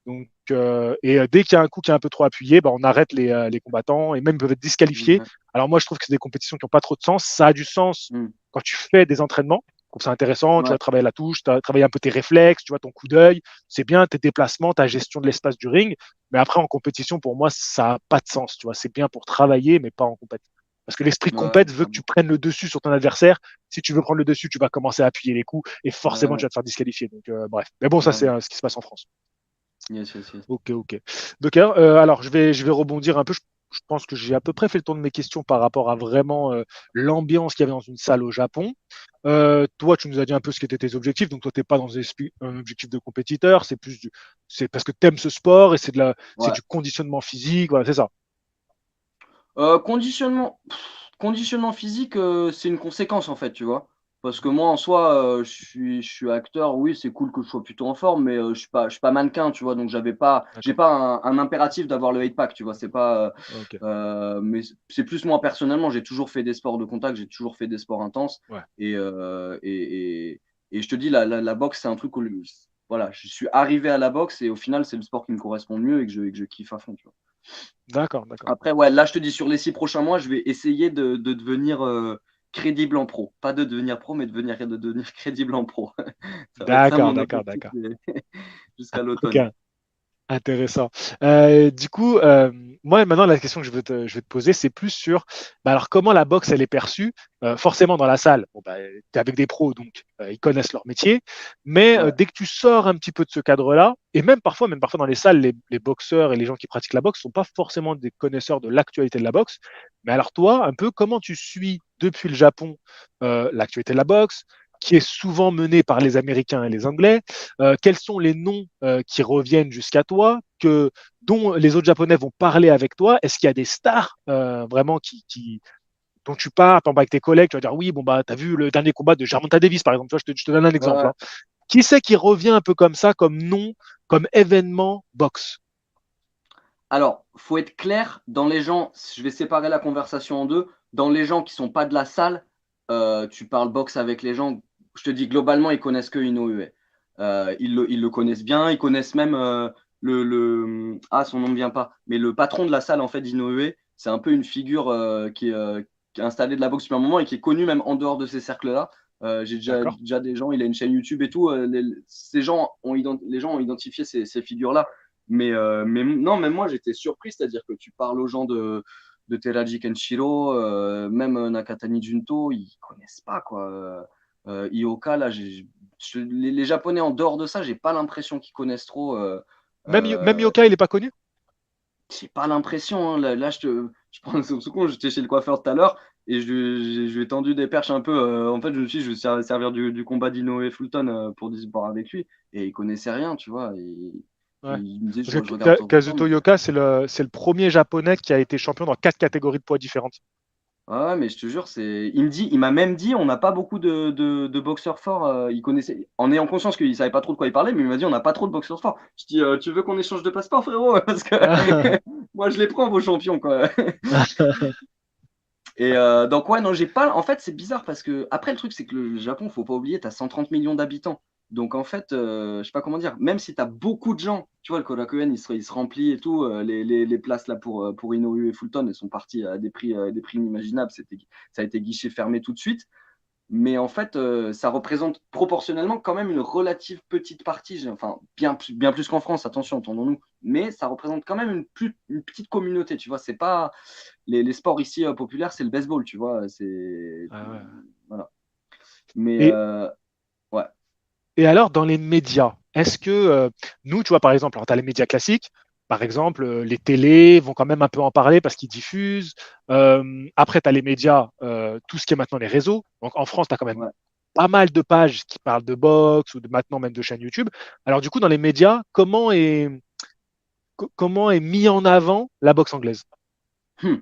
Donc, dès qu'il y a un coup qui est un peu trop appuyé, bah, on arrête les combattants et même ils peuvent être disqualifiés. Mhm. Alors moi, je trouve que c'est des compétitions qui n'ont pas trop de sens. Ça a du sens Mhm. quand tu fais des entraînements. Donc c'est intéressant, tu Ouais, vas travailler la touche, tu vas travailler un peu tes réflexes, tu vois, ton coup d'œil. C'est bien tes déplacements, ta gestion de l'espace du ring. Mais après, en compétition, pour moi, ça n'a pas de sens. Tu vois, c'est bien pour travailler, mais pas en compétition. Parce que l'esprit de ouais, compète veut que tu totalement. prennes le dessus sur ton adversaire. Si tu veux prendre le dessus, tu vas commencer à appuyer les coups et forcément, tu Ouais, vas te faire disqualifier. Donc, bref. Mais bon, ça, c'est ouais. ce qui se passe en France. Yes, yes, yes. Ok, ok. Donc, alors, je vais rebondir un peu. Je pense que j'ai à peu près fait le tour de mes questions par rapport à vraiment l'ambiance qu'il y avait dans une salle au Japon. Toi, tu nous as dit un peu ce qu'étaient tes objectifs. Donc, toi, tu n'es pas dans un objectif de compétiteur. C'est parce que tu aimes ce sport et c'est Ouais. du conditionnement physique. Voilà, c'est ça. Conditionnement physique, c'est une conséquence en fait, tu vois. Parce que moi en soi, je suis acteur, oui, c'est cool que je sois plutôt en forme, mais je suis pas mannequin, tu vois. Donc j'ai D'accord. pas un impératif d'avoir le 8 pack, tu vois. C'est pas, Ok. mais c'est plus moi personnellement, j'ai toujours fait des sports de contact, j'ai toujours fait des sports intenses Ouais. et, euh, et, et, et je te dis, la boxe, c'est un truc où voilà, je suis arrivé à la boxe et au final, c'est le sport qui me correspond le mieux et que je kiffe à fond, tu vois. D'accord, d'accord. Après, ouais, là, je te dis, sur les 6 prochains mois, je vais essayer de devenir crédible en pro. Pas de devenir pro, mais de devenir crédible en pro. Ça va être ça D'accord, mon d'accord, objectif d'accord. jusqu'à Ok. l'automne. Intéressant. Du coup, moi maintenant la question que je vais te poser, c'est plus sur, bah, alors comment la boxe elle est perçue. Forcément dans la salle, bon, bah, tu es avec des pros donc ils connaissent leur métier, mais Ouais. dès que tu sors un petit peu de ce cadre-là, et même parfois dans les salles, les boxeurs et les gens qui pratiquent la boxe sont pas forcément des connaisseurs de l'actualité de la boxe. Mais alors toi, un peu comment tu suis depuis le Japon l'actualité de la boxe, qui est souvent menée par les Américains et les Anglais. Quels sont les noms qui reviennent jusqu'à toi, dont les autres Japonais vont parler avec toi? Est-ce qu'il y a des stars vraiment dont tu parles, par exemple, avec tes collègues, tu vas dire oui, bon, bah, tu as vu le dernier combat de Gervonta Davis, par exemple. Tu vois, je te donne un exemple, Ouais. hein. Qui c'est qui revient un peu comme ça, comme nom, comme événement boxe? Alors, faut être clair, dans les gens, je vais séparer la conversation en deux. Dans les gens qui sont pas de la salle, tu parles boxe avec les gens, je te dis globalement, ils connaissent que Inoue. Ils le connaissent bien, ils connaissent même son nom ne vient pas, mais le patron de la salle en fait d'Inoue, c'est un peu une figure qui est installée de la boxe depuis un moment et qui est connue même en dehors de ces cercles-là. J'ai déjà, D'accord. déjà des gens, il a une chaîne YouTube et tout. Les gens ont identifié ces figures-là. Mais non, même moi, j'étais surpris, c'est-à-dire que tu parles aux gens de Teraji Kenshiro, même Nakatani Junto, ils connaissent pas, quoi. Ioka, là, les Japonais, en dehors de ça, j'ai pas l'impression qu'ils connaissent trop. Même Euh, Yoka, il n'est pas connu? j'ai pas l'impression, hein. Là, je prends le second, j'étais chez le coiffeur tout à l'heure et je lui ai tendu des perches un peu. En fait, je me suis dit, je vais servir du combat d'Ino et Fulton pour discuter avec lui. Et il connaissait rien, tu vois. Ouais. Il me disait, Parce je que regarde de temps en temps. Kazuto Yoka, c'est le premier japonais qui a été champion dans 4 catégories de poids différentes. Ah ouais, mais je te jure, il m'a même dit, on n'a pas beaucoup de boxeurs forts. Il connaissait, en ayant conscience qu'il savait pas trop de quoi il parlait, mais il m'a dit, on n'a pas trop de boxeurs forts. Je dis, tu veux qu'on échange de passeport, frérot? Parce que moi, je les prends, vos champions, quoi. Et donc, ouais, non, j'ai pas. En fait, c'est bizarre parce que, après, le truc, c'est que le Japon, faut pas oublier, tu as 130 millions d'habitants. Donc, en fait, je sais pas comment dire, même si tu as beaucoup de gens, tu vois, le Korakuen, il se remplit et tout, les places là pour Inoue et Fulton, elles sont parties à des prix inimaginables. Ça a été guichet fermé tout de suite. Mais en fait, ça représente proportionnellement quand même une relative petite partie, enfin bien plus qu'en France, attention, entendons-nous, mais ça représente quand même une petite communauté, tu vois. C'est pas les sports ici populaires, c'est le baseball, tu vois. Ah ouais. Voilà. Mais Et, ouais. et alors, dans les médias? est-ce que nous, tu vois, par exemple, alors tu as les médias classiques, par exemple, les télés vont quand même un peu en parler parce qu'ils diffusent. Après, tu as les médias, tout ce qui est maintenant les réseaux. Donc en France, tu as quand même Ouais. pas mal de pages qui parlent de boxe ou de maintenant même de chaînes YouTube. Alors du coup, dans les médias, comment est mis en avant la boxe anglaise? Hmm.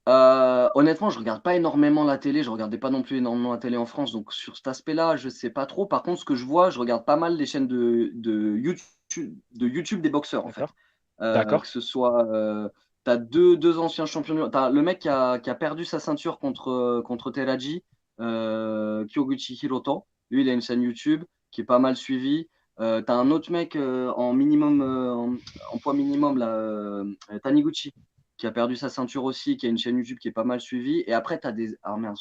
Honnêtement, je regarde pas énormément la télé. Je regardais pas non plus énormément la télé en France. Donc, sur cet aspect-là, je sais pas trop. Par contre, ce que je vois, je regarde pas mal les chaînes de YouTube des boxeurs, en fait. D'accord, d'accord, Que ce soit. Tu as deux anciens champions du monde. Tu as le mec qui a perdu sa ceinture contre Teraji, Kyoguchi Hiroto. Lui, il a une chaîne YouTube qui est pas mal suivie. Tu as un autre mec en minimum, en poids minimum, là, Taniguchi, qui a perdu sa ceinture aussi, qui a une chaîne YouTube qui est pas mal suivie. Et après, tu as des. Ah merde,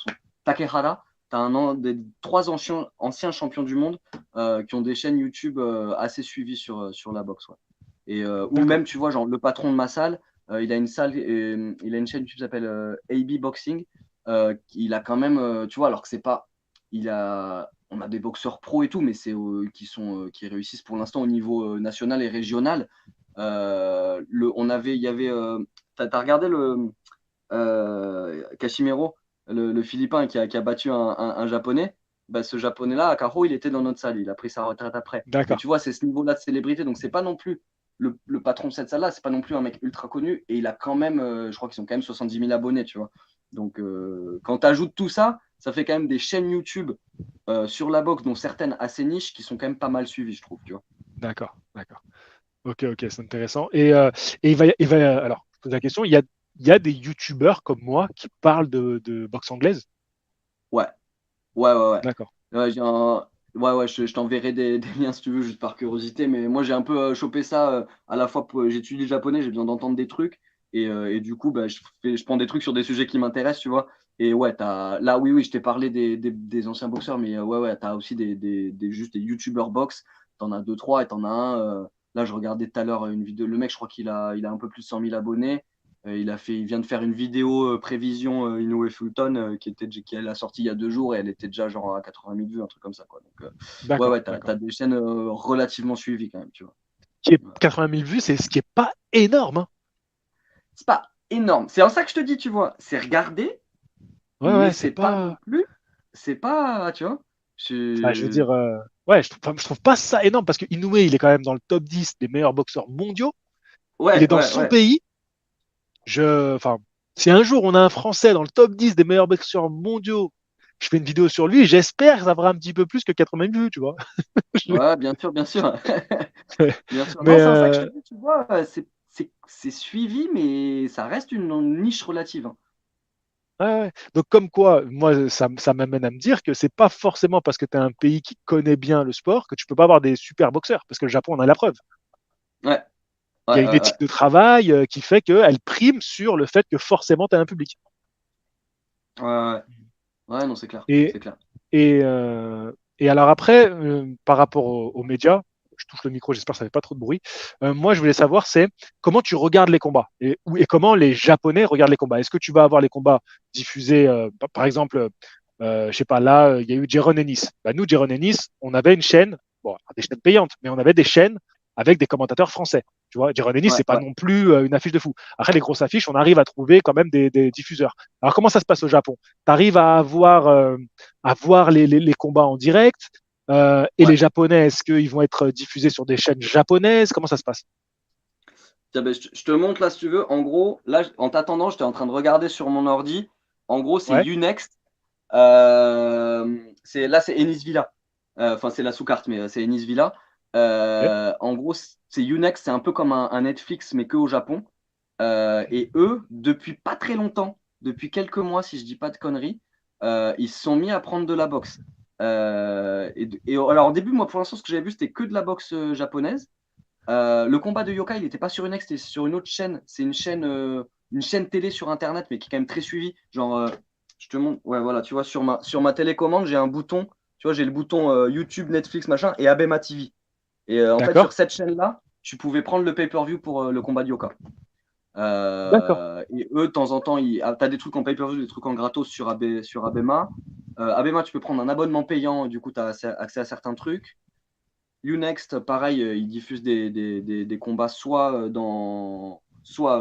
Takehara, tu as des trois anciens champions du monde qui ont des chaînes YouTube assez suivies sur la boxe. Ouais. Et, ou d'accord, même, tu vois, genre le patron de ma salle, il a une salle, il a une chaîne YouTube qui s'appelle AB Boxing. Il a quand même, tu vois, alors que c'est pas. On a des boxeurs pros et tout, mais qui réussissent pour l'instant au niveau national et régional. Il y avait t'as regardé Kashimiro, le Philippin qui a battu un Japonais. Bah, ce Japonais-là, Akaro, il était dans notre salle. Il a pris sa retraite après. Mais d'accord, tu vois, c'est ce niveau-là de célébrité. Donc, c'est pas non plus le patron de cette salle-là, c'est pas non plus un mec ultra connu. Et il a quand même, je crois qu'ils ont quand même 70 000 abonnés, tu vois. Donc, quand tu ajoutes tout ça, ça fait quand même des chaînes YouTube sur la boxe, dont certaines assez niches, qui sont quand même pas mal suivies, je trouve, tu vois. d'accord, d'accord. Ok, ok, c'est intéressant. Et alors, je pose la question, il y a des youtubeurs comme moi qui parlent de boxe anglaise? Ouais, ouais, ouais, ouais. D'accord. Ouais, ouais, ouais, je t'enverrai des liens si tu veux, juste par curiosité. Mais moi, j'ai un peu chopé ça à la fois j'étudie le japonais, j'ai besoin d'entendre des trucs. Et du coup, bah, je prends des trucs sur des sujets qui m'intéressent, tu vois. Et ouais, là, oui, oui, je t'ai parlé des anciens boxeurs, mais ouais, ouais, t'as aussi juste des youtubeurs box. T'en as deux, trois, et t'en as un. Là, je regardais tout à l'heure une vidéo. Le mec, je crois qu'il a un peu plus de 100 000 abonnés. Il vient de faire une vidéo prévision Inoue Fulton qui a sorti il y a 2 jours et elle était déjà genre à 80 000 vues, un truc comme ça, quoi. Donc, ouais, D'accord, ouais, t'as d'accord. des chaînes relativement suivies quand même, tu vois. Qui est Ouais. 80 000 vues, c'est ce qui est pas énorme, hein. C'est pas énorme. C'est en ça que je te dis, tu vois, c'est regardé, Ouais, mais ouais, c'est c'est pas non pas. plus, c'est pas, tu vois. Enfin, je veux Je... dire, ouais, je trouve pas ça énorme parce que Inoue, il est quand même dans le top 10 des meilleurs boxeurs mondiaux. Il est Ouais, dans ouais, son ouais. pays. Enfin, si un jour on a un Français dans le top 10 des meilleurs boxeurs mondiaux, je fais une vidéo sur lui, j'espère que ça fera un petit peu plus que 80 000 vues, tu vois. Ouais, bien sûr, bien sûr. Bien sûr. Mais Non, c'est en ça que je te dis, tu vois, c'est suivi, mais ça reste une niche relative, hein. ouais, ouais. Donc comme quoi, moi, ça m'amène à me dire que c'est pas forcément parce que tu as un pays qui connaît bien le sport que tu peux pas avoir des super boxeurs, parce que le Japon en a la preuve. Ouais, Il y ouais, a une ouais, ouais. éthique de travail qui fait qu'elle prime sur le fait que forcément tu as un public. Ouais, ouais. Ouais, non, c'est clair, Et, c'est clair. et, euh, et alors après, par rapport aux médias, je touche le micro, j'espère que ça fait pas trop de bruit. Moi, je voulais savoir, c'est comment tu regardes les combats et comment les Japonais regardent les combats. Est-ce que tu vas avoir les combats diffusés, par exemple, je sais pas, là, il y a eu Jaron Ennis. Bah, nous, Jaron Ennis, on avait une chaîne, bon, des chaînes payantes, mais on avait des chaînes avec des commentateurs français. Tu vois, Jaron Ennis, Ouais, c'est pas ouais. non plus une affiche de fou. Après, les grosses affiches, on arrive à trouver quand même des diffuseurs. Alors, comment ça se passe au Japon? Tu arrives à voir les combats en direct. Et Ouais. les Japonais, est-ce qu'ils vont être diffusés sur des chaînes japonaises? Comment ça se passe? Tiens, ben, je te montre là si tu veux. En gros, là, en t'attendant, j'étais en train de regarder sur mon ordi. En gros, c'est Ouais, Unext. Là, c'est Ennis Villa. Enfin, c'est la sous-carte, mais c'est Ennis Villa. ok, En gros, c'est Unext, c'est un peu comme un Netflix, mais que au Japon. Et eux, depuis pas très longtemps, depuis quelques mois, si je dis pas de conneries, ils se sont mis à prendre de la boxe. Alors, au début, moi, pour l'instant, ce que j'avais vu, c'était que de la boxe japonaise. Le combat de Yoka, il n'était pas sur une X, c'était sur une autre chaîne. C'est une chaîne télé sur Internet, mais qui est quand même très suivie. Genre, je te montre. Ouais, voilà, tu vois, sur ma télécommande, j'ai un bouton. Tu vois, j'ai le bouton YouTube, Netflix, machin, et Abema TV. Et en fait, sur d'accord, cette chaîne-là, tu pouvais prendre le pay-per-view pour le combat de Yoka. d'accord, Et eux, de temps en temps, tu as des trucs en pay-per-view, des trucs en gratos sur Abema. Abema, tu peux prendre un abonnement payant, du coup, tu as accès à certains trucs. Unext, pareil, ils diffusent des combats soit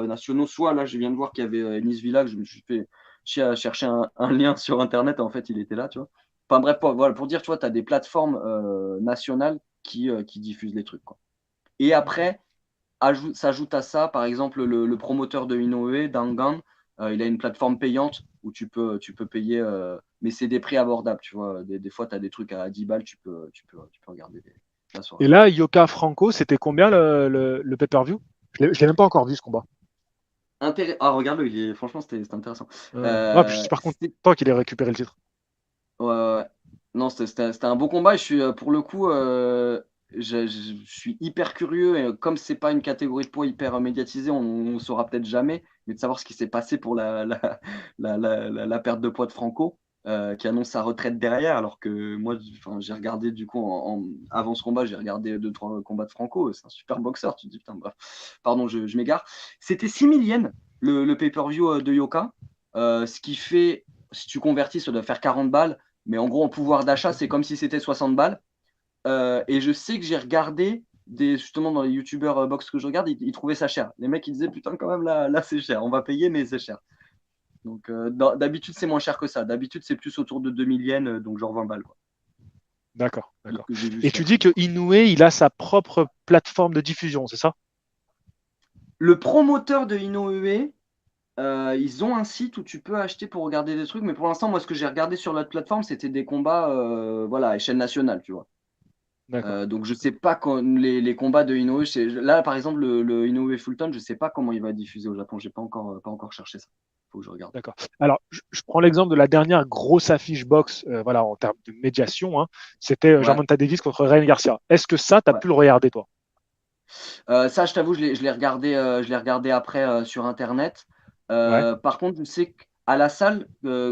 nationaux, soit là, je viens de voir qu'il y avait Nice Village. Je me suis fait chier à chercher un lien sur Internet. En fait, il était là, tu vois. Enfin bref, voilà, pour dire, tu vois, tu as des plateformes nationales qui diffusent les trucs, quoi. Et après, s'ajoute à ça, par exemple, le promoteur de Inoue, Dangan, il a une plateforme payante où tu peux payer, mais c'est des prix abordables, tu vois. Des fois, tu as des trucs à 10 balles, tu peux regarder la Et soirée. là, Yoka Franco, c'était combien le pay-per-view? Je l'ai même pas encore vu ce combat. Ah, regarde-le, franchement, c'était intéressant. Ouais, puis je suis super content qu'il ait récupéré le titre. Ouais, ouais, ouais. Non, c'était un beau combat. Et je suis, pour le coup, je suis hyper curieux. Et comme c'est pas une catégorie de poids hyper médiatisée, on saura peut-être jamais, mais de savoir ce qui s'est passé pour la perte de poids de Franco, qui annonce sa retraite derrière. Alors que moi, enfin, j'ai regardé du coup, avant ce combat, j'ai regardé 2-3 combats de Franco. C'est un super boxeur. Tu te dis, putain, bref. Pardon, je m'égare. C'était 6 000 yens, le pay-per-view de Yoka. Ce qui fait, si tu convertis, ça doit faire 40 balles. Mais en gros, en pouvoir d'achat, c'est comme si c'était 60 balles. Et je sais que j'ai regardé, justement dans les youtubeurs box que je regarde, ils trouvaient ça cher. Les mecs, ils disaient, putain, quand même, là c'est cher. On va payer, mais c'est cher. Donc, d'habitude, c'est moins cher que ça. D'habitude, c'est plus autour de 2000 yens, donc genre 20 balles, quoi. D'accord, De ce d'accord. que j'ai vu Et sur tu dis que Internet, quoi. Inoue, il a sa propre plateforme de diffusion, c'est ça? Le promoteur de Inoue, ils ont un site où tu peux acheter pour regarder des trucs, mais pour l'instant, moi, ce que j'ai regardé sur notre plateforme, c'était des combats voilà, à échelle nationale, tu vois. D'accord. Donc je sais pas quand les combats de Inoue. Là, par exemple, le Inoue Fulton, je sais pas comment il va être diffusé au Japon. J'ai pas encore cherché ça. Faut que je regarde. D'accord. Alors, je prends l'exemple de la dernière grosse affiche box, voilà, en termes de médiation, hein. C'était Ouais, Gervonta Davis contre Ryan Garcia. Est-ce que ça, tu as ouais. pu le regarder, toi? Ça, je t'avoue, je l'ai regardé après sur Internet. Ouais. Par contre, je sais qu'à la salle,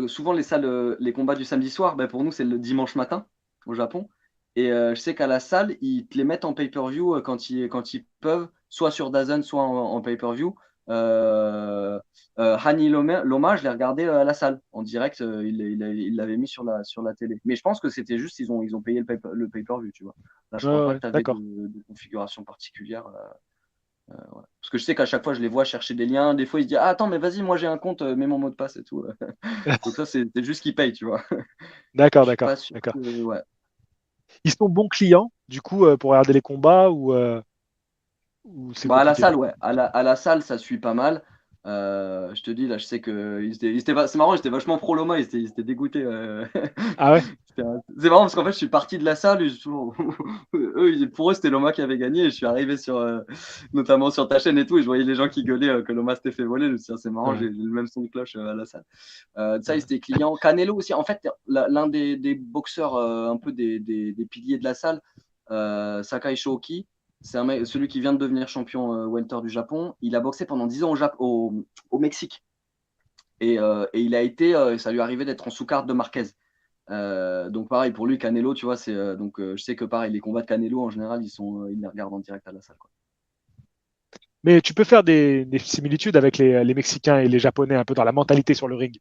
souvent les salles, les combats du samedi soir, ben, pour nous, c'est le dimanche matin au Japon. Et je sais qu'à la salle, ils te les mettent en pay-per-view quand ils peuvent, soit sur DAZN, soit en pay-per-view. Euh, Hani Loma, je l'ai regardé à la salle, en direct. Il l'avait mis sur la télé. Mais je pense que c'était juste, ils ont payé le pay-per-view, tu vois. Là, je crois pas Ouais, que tu avais de, d'accord. de configuration particulière. Ouais. Parce que je sais qu'à chaque fois, je les vois chercher des liens. Des fois, ils se disent ah, attends, mais vas-y, moi j'ai un compte, mets mon mot de passe et tout. Donc, ça, c'est juste qu'ils payent, tu vois. D'accord, Je suis pas d'accord, sûr d'accord. que. Ouais. Ils sont bons clients, du coup, pour regarder les combats ou c'est Bah, à la compliqué? salle, ouais. À la salle, ça suit pas mal. Je te dis, là, je sais que c'est marrant, j'étais vachement pro Loma, ils étaient dégoûtés. Ah ouais? C'est marrant parce qu'en fait, je suis parti de la salle. Et pour eux, c'était Loma qui avait gagné. Et je suis arrivé notamment sur ta chaîne et tout. Et je voyais les gens qui gueulaient que Loma s'était fait voler. Je me suis dit, ah, c'est marrant, j'ai Ouais, le même son de cloche à la salle. Ça, ils ouais. étaient clients. Canelo aussi. En fait, l'un des boxeurs, un peu des piliers de la salle, Sakai Shoki, c'est celui qui vient de devenir champion welter du Japon. Il a boxé pendant 10 ans au Mexique. Et il a été, ça lui est arrivé d'être en sous-carte de Marquez. Donc pareil pour lui, Canelo, tu vois, donc je sais que pareil, les combats de Canelo en général, ils les regardent en direct à la salle, quoi. Mais tu peux faire des similitudes avec les Mexicains et les Japonais un peu dans la mentalité sur le ring.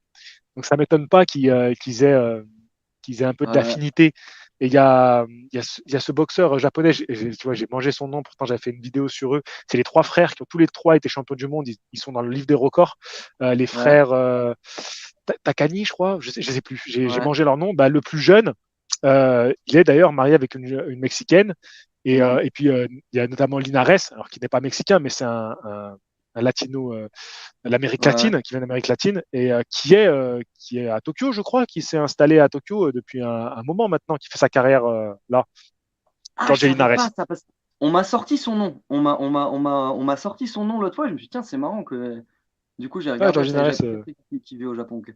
Donc ça m'étonne pas qu'ils aient un peu Euh, d'affinité. Et il y a ce boxeur japonais, tu vois, j'ai mangé son nom, pourtant j'avais fait une vidéo sur eux. C'est les trois frères qui ont tous les trois été champions du monde. Ils sont dans le livre des records. Les ouais, frères Takani, je crois, je sais plus. J'ai ouais. mangé leur nom. Bah, le plus jeune, il est d'ailleurs marié avec une Mexicaine. Mhm. Et puis, il y a notamment Linares, alors qui n'est pas mexicain, mais c'est un latino, l'Amérique Ouais, ouais. latine, qui vient d'Amérique latine, et qui est à Tokyo, je crois, qui s'est installé à Tokyo depuis un moment maintenant, qui fait sa carrière là, Ah, je Jorge savais pas Linares. ça. On m'a sorti son nom. On m'a sorti son nom l'autre fois. Je me suis dit, tiens, c'est marrant que. Du coup, j'ai Ouais, regardé. Jorge J'avais Linares, pas capté qui vit au Japon. Ok.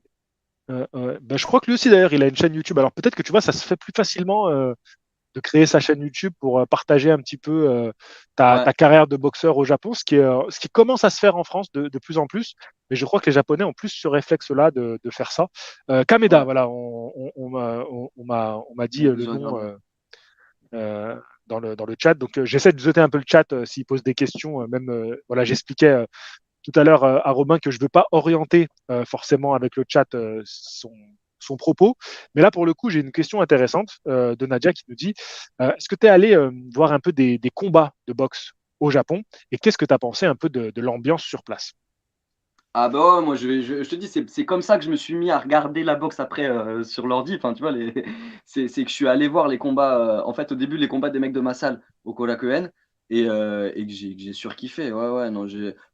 ouais. Ben, je crois que lui aussi, d'ailleurs, il a une chaîne YouTube. Alors peut-être que tu vois, ça se fait plus facilement de créer sa chaîne YouTube pour partager un petit peu ta Ouais, carrière de boxeur au Japon, ce qui commence à se faire en France de plus en plus. Mais je crois que les Japonais ont plus ce réflexe-là de faire ça. Kameda, ouais. voilà, on m'a dit Ouais, le je nom regarde. euh, dans le chat. Donc j'essaie de jeter un peu le chat s'il pose des questions. Même voilà, j'expliquais tout à l'heure à Robin que je ne veux pas orienter forcément avec le chat son propos. Mais là, pour le coup, j'ai une question intéressante de Nadia qui nous dit est-ce que tu es allé voir un peu des combats de boxe au Japon et qu'est-ce que tu as pensé un peu de l'ambiance sur place? Ah bah ouais, moi je te dis, c'est comme ça que je me suis mis à regarder la boxe après sur l'ordi. Enfin, tu vois, c'est que je suis allé voir les combats, en fait, au début, les combats des mecs de ma salle au Korakuen et que j'ai surkiffé. Ouais, ouais, non,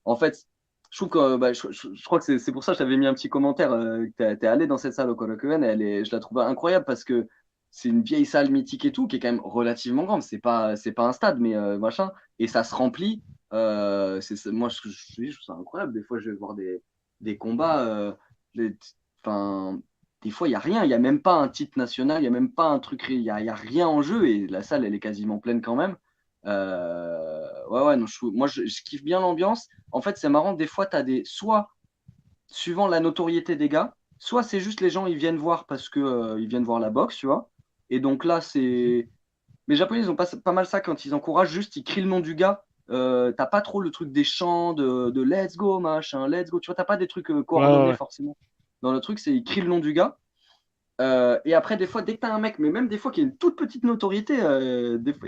en fait, je trouve que, bah, je crois que c'est pour ça que je t'avais mis un petit commentaire. Que t'es allé dans cette salle au Korakuen, je la trouve incroyable parce que c'est une vieille salle mythique et tout, qui est quand même relativement grande. C'est pas un stade, mais machin. Et ça se remplit. Moi, je trouve ça incroyable. Des fois, je vais voir des combats. Les- enfin, des fois, il n'y a rien. Il n'y a même pas un titre national. Il n'y a même pas un truc. Il y a rien en jeu. Et la salle, elle est quasiment pleine quand même. Ouais, ouais. Non, moi, je kiffe bien l'ambiance. En fait, c'est marrant. Des fois, tu as soit, suivant la notoriété des gars, soit c'est juste les gens, ils viennent voir parce que ils viennent voir la boxe, tu vois. Et donc là, c'est les Japonais, ils ont pas mal ça quand ils encouragent, juste ils crient le nom du gars. T'as pas trop le truc des chants de let's go, machin, let's go. Tu vois, t'as pas des trucs Ouais, ouais, coordonnés ouais. forcément. Dans le truc, c'est ils crient le nom du gars. Et après, des fois, dès que t'as un mec, mais même des fois qui a une toute petite notoriété,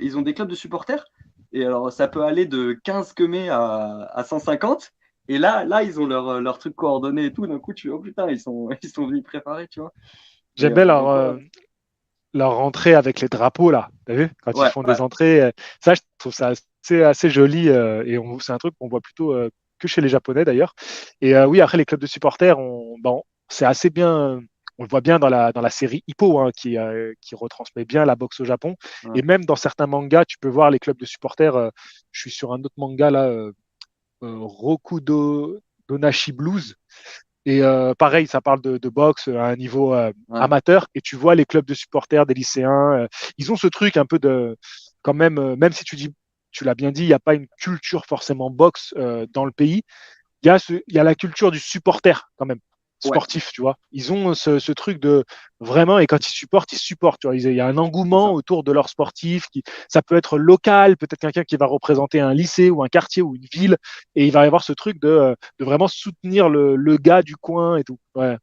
ils ont des clubs de supporters. Et alors, ça peut aller de 15 km à 150. Et là, ils ont leur truc coordonné et tout. D'un coup, tu fais, oh putain, ils sont venus préparer, tu vois. J'aime bien Donc, ouais, leur entrée avec les drapeaux là. T'as vu? Quand ils ouais, font ouais. des entrées, ça, je trouve ça assez joli et c'est un truc qu'on voit plutôt que chez les Japonais d'ailleurs. Et oui, après les clubs de supporters, c'est assez bien. On le voit bien dans la série Hippo qui retransmet bien la boxe au Japon. Ouais, Et même dans certains mangas, tu peux voir les clubs de supporters. Je suis sur un autre manga là, Rokudo Donashi Blues. Et pareil, ça parle de boxe à un niveau ouais, amateur. Et tu vois les clubs de supporters des lycéens, ils ont ce truc un peu de, quand même, même si tu l'as bien dit, il n'y a pas une culture forcément boxe dans le pays. Il y a la culture du supporter quand même ouais, sportif, tu vois. Ils ont ce truc de vraiment, et quand ils supportent, tu vois. Il y a un c'est engouement ça. autour de leur sportif. Ça peut être local, peut-être quelqu'un qui va représenter un lycée ou un quartier ou une ville, et il va y avoir ce truc de vraiment soutenir le gars du coin et tout. Ouais,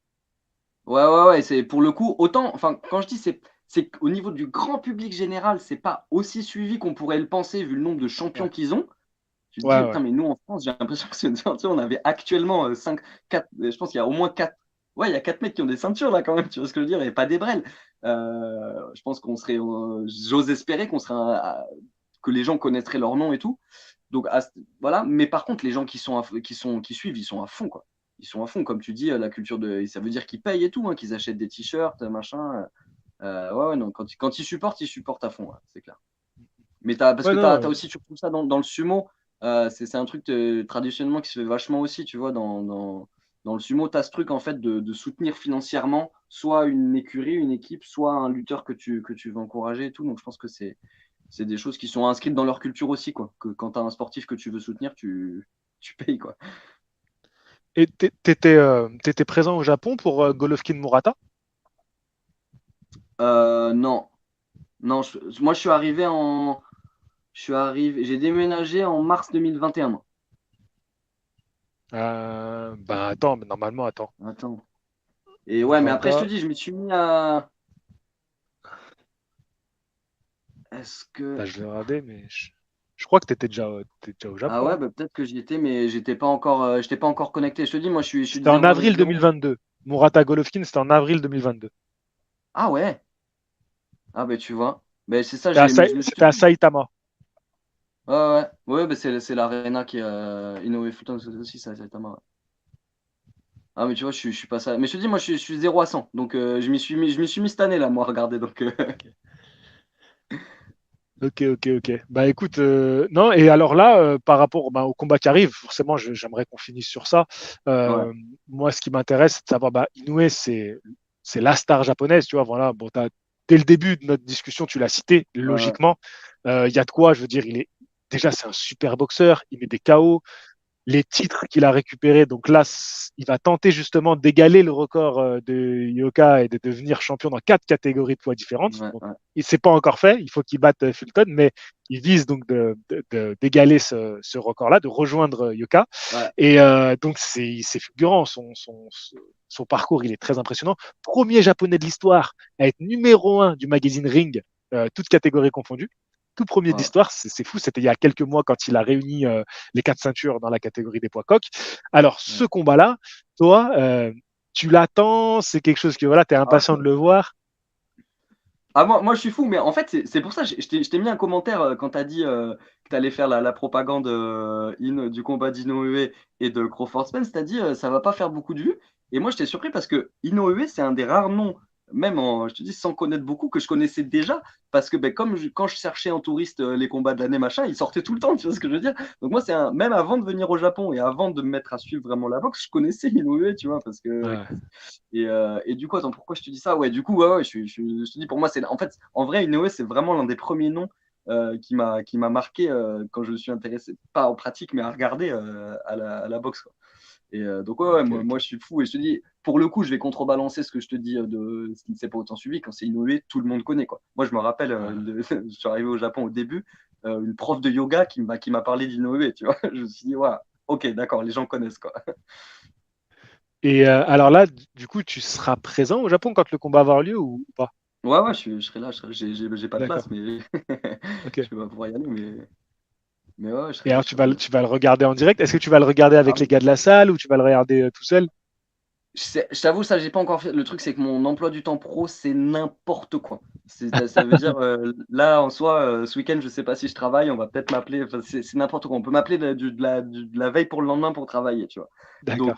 Ouais, ouais, ouais, c'est pour le coup, autant, enfin, quand je dis c'est qu'au niveau du grand public général, c'est pas aussi suivi qu'on pourrait le penser vu le nombre de champions ouais, qu'ils ont. Tu te dis, ouais, ouais. putain, mais nous en France, j'ai l'impression que c'est on avait actuellement 5, 4, je pense qu'il y a au moins 4, ouais, il y a 4 mecs qui ont des ceintures là quand même, tu vois ce que je veux dire, et pas des brels. Je pense qu'on serait, j'ose espérer qu'on serait, que les gens connaîtraient leur nom et tout. Donc voilà, mais par contre, les gens qui suivent, ils sont à fond, quoi. Ils sont à fond, comme tu dis, la culture de. Ça veut dire qu'ils payent et tout, hein, qu'ils achètent des t-shirts, machin. Ouais, ouais, non, quand ils supportent à fond, ouais, c'est clair. Mais parce Ouais, que non, t'as aussi surtout ça dans le sumo. C'est un truc traditionnellement qui se fait vachement aussi, tu vois, dans le sumo, tu as ce truc en fait de soutenir financièrement soit une écurie, une équipe, soit un lutteur que tu veux encourager et tout. Donc je pense que c'est des choses qui sont inscrites dans leur culture aussi, quoi. Que quand tu as un sportif que tu veux soutenir, tu payes, quoi. et t'étais présent au Japon pour Golovkin Murata? Non, non, moi j'ai déménagé en mars 2021. Moi. Ben attends, mais normalement, attends. Attends. Et ouais, mais après, je te Murata, dis, je me suis mis à. Est-ce ben, que. je vais regarder, mais je crois que t'es déjà au Ah Japon, ouais, hein. bah, peut-être que j'y étais, mais j'étais pas encore connecté. Je te dis, moi, je suis de C'était en zéro avril zéro. 2022. Murata Golovkin, c'était en avril 2022. Ah ouais. Ah bah tu vois. Mais c'est ça, je me suis C'était à dit. Saitama. Ouais, ouais. Ouais, bah, c'est l'Arena qui est Inoue Futon aussi, ça, Saitama. Ouais. Ah mais tu vois, je suis pas ça. Mais je te dis, moi, je suis 0 à 100. Donc je m'y suis mis cette année là, moi, regardez. Donc Ok, ok, ok. Bah écoute, non, et alors là, par rapport au combat qui arrive, forcément, j'aimerais qu'on finisse sur ça. ouais, Moi, ce qui m'intéresse, c'est de savoir, bah, Inoue, c'est la star japonaise, tu vois, voilà. Bon, dès le début de notre discussion, tu l'as cité, ouais, logiquement. Il y a de quoi, je veux dire, déjà, c'est un super boxeur, il met des KO, les titres qu'il a récupérés. Donc là, il va tenter justement d'égaler le record de Yoka et de devenir champion dans 4 catégories de poids différentes. Ouais, Donc, ouais, il s'est pas encore fait. Il faut qu'il batte Fulton, mais il vise donc d'égaler ce record-là, de rejoindre Yoka. ouais, Et donc, c'est fulgurant. Son parcours, il est très impressionnant. Premier japonais de l'histoire à être numéro 1 du magazine Ring, toutes catégories confondues. Tout premier de ouais, l'histoire, c'est fou. C'était il y a quelques mois quand il a réuni les 4 ceintures dans la catégorie des poids coqs. Alors, ce ouais. combat-là, toi, tu l'attends, c'est quelque chose que voilà, tu es Ah, impatient de le voir. ah, moi, je suis fou, mais en fait, c'est pour ça, je t'ai mis un commentaire quand tu as dit que tu allais faire la propagande du combat d'Inoue et de Crawford Spence. Tu as dit ça va pas faire beaucoup de vues. Et moi, j'étais surpris parce que Inoue, c'est un des rares noms, même je te dis sans connaître beaucoup, que je connaissais déjà. Parce que ben, quand je cherchais en touriste les combats de l'année, machin, ils sortaient tout le temps, tu vois ce que je veux dire? Donc, moi, même avant de venir au Japon et avant de me mettre à suivre vraiment la boxe, je connaissais Inoue, tu vois, parce que Ouais. et du coup, attends, pourquoi je te dis ça? Ouais, du coup, ouais, ouais, je te dis, pour moi, en fait, en vrai, Inoue, c'est vraiment l'un des premiers noms qui m'a marqué quand je me suis intéressé, pas en pratique, mais à regarder à la boxe, quoi. Et donc, ouais, ouais, Ok, moi, ok. je suis fou. Et je te dis, pour le coup, je vais contrebalancer ce que je te dis de ce qui ne s'est pas autant suivi. Quand c'est Inoue, tout le monde connaît, quoi. Moi, je me rappelle, Ouais. je suis arrivé au Japon au début, une prof de yoga qui m'a parlé d'Inoue, tu vois. Je me suis dit, ouais, ok, d'accord, les gens connaissent, quoi. Et alors là, du coup, tu seras présent au Japon quand le combat va avoir lieu ou pas? Ouais, ouais, je serai là. J'ai pas de place, D'accord. mais Ok. je vais pas pouvoir y aller. Mais ouais, je serai Et là, alors, je serai là. tu vas le regarder en direct. Est-ce que tu vas le regarder Ah avec les oui. gars de la salle ou tu vas le regarder tout seul? Je t'avoue, ça, j'ai pas encore fait. Le truc, c'est que mon emploi du temps pro, c'est n'importe quoi. Ça veut dire, là, en soi, ce week-end, je sais pas si je travaille. On va peut-être m'appeler. Enfin, c'est n'importe quoi. On peut m'appeler de la veille pour le lendemain pour travailler, tu vois. D'accord.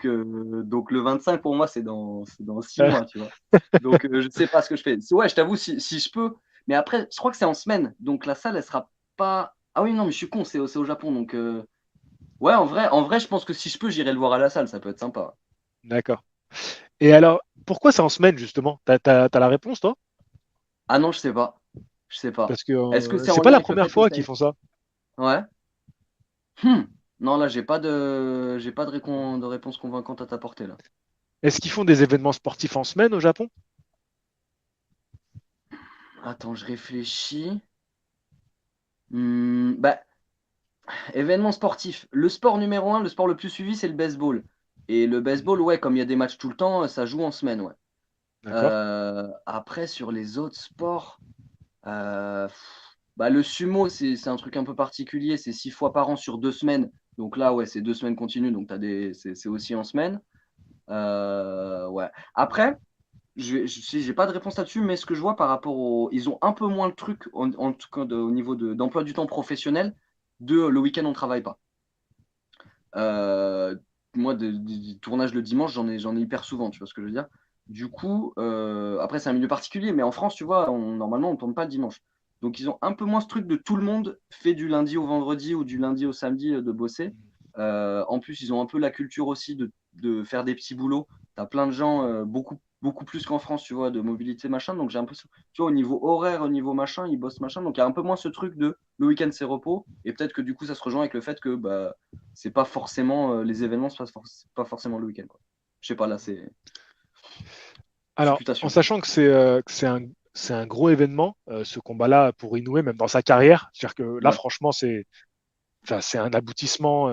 Donc le 25, pour moi, c'est dans 6 mois, tu vois. Donc, je sais pas ce que je fais. Ouais, je t'avoue, si je peux. Mais après, je crois que c'est en semaine. Donc, la salle, elle sera pas. Ah oui, non, mais je suis con, c'est au Japon. Donc, ouais, en vrai, je pense que si je peux, j'irai le voir à la salle. Ça peut être sympa. D'accord. Et alors, pourquoi c'est en semaine, justement? T'as la réponse, toi? Ah non, je sais pas. Je sais pas. Parce que Est-ce que c'est c'est en pas lien la avec le première fait que fois ça. qu'ils font ça. Ouais. Non, là, j'ai pas de réponse convaincante à t'apporter là. Est-ce qu'ils font des événements sportifs en semaine au Japon? Attends, je réfléchis. Bah, événement sportif. Le sport numéro un, le sport le plus suivi, c'est le baseball. Et le baseball, ouais, comme il y a des matchs tout le temps, ça joue en semaine, ouais. D'accord. Après, sur les autres sports, bah, le sumo, c'est un truc un peu particulier. C'est 6 fois par an sur 2 semaines. Donc là, ouais, c'est 2 semaines continues. Donc c'est aussi en semaine. Ouais. Après, j'ai pas de réponse là-dessus, mais ce que je vois par rapport au. Ils ont un peu moins le truc, en tout cas au niveau d'emploi du temps professionnel, le week-end on travaille pas. Euh, Moi, du tournage le dimanche, j'en ai hyper souvent, tu vois ce que je veux dire? Du coup, après, c'est un milieu particulier, mais en France, tu vois, normalement, on tourne pas le dimanche. Donc, ils ont un peu moins ce truc de tout le monde fait du lundi au vendredi ou du lundi au samedi de bosser. En plus, ils ont un peu la culture aussi de faire des petits boulots. Tu as plein de gens, beaucoup, beaucoup plus qu'en France, tu vois, de mobilité, machin. Donc, j'ai l'impression, tu vois, au niveau horaire, au niveau machin, ils bossent machin. Donc, il y a un peu moins ce truc de le week-end, c'est repos. Et peut-être que du coup, ça se rejoint avec le fait que bah, c'est pas forcément les événements se passent pas forcément le week-end, quoi. Je sais pas, là, c'est Alors, en supputation. sachant que c'est un gros événement, ce combat-là pour Inoue, même dans sa carrière. C'est-à-dire que là, Ouais, franchement, enfin, c'est un aboutissement.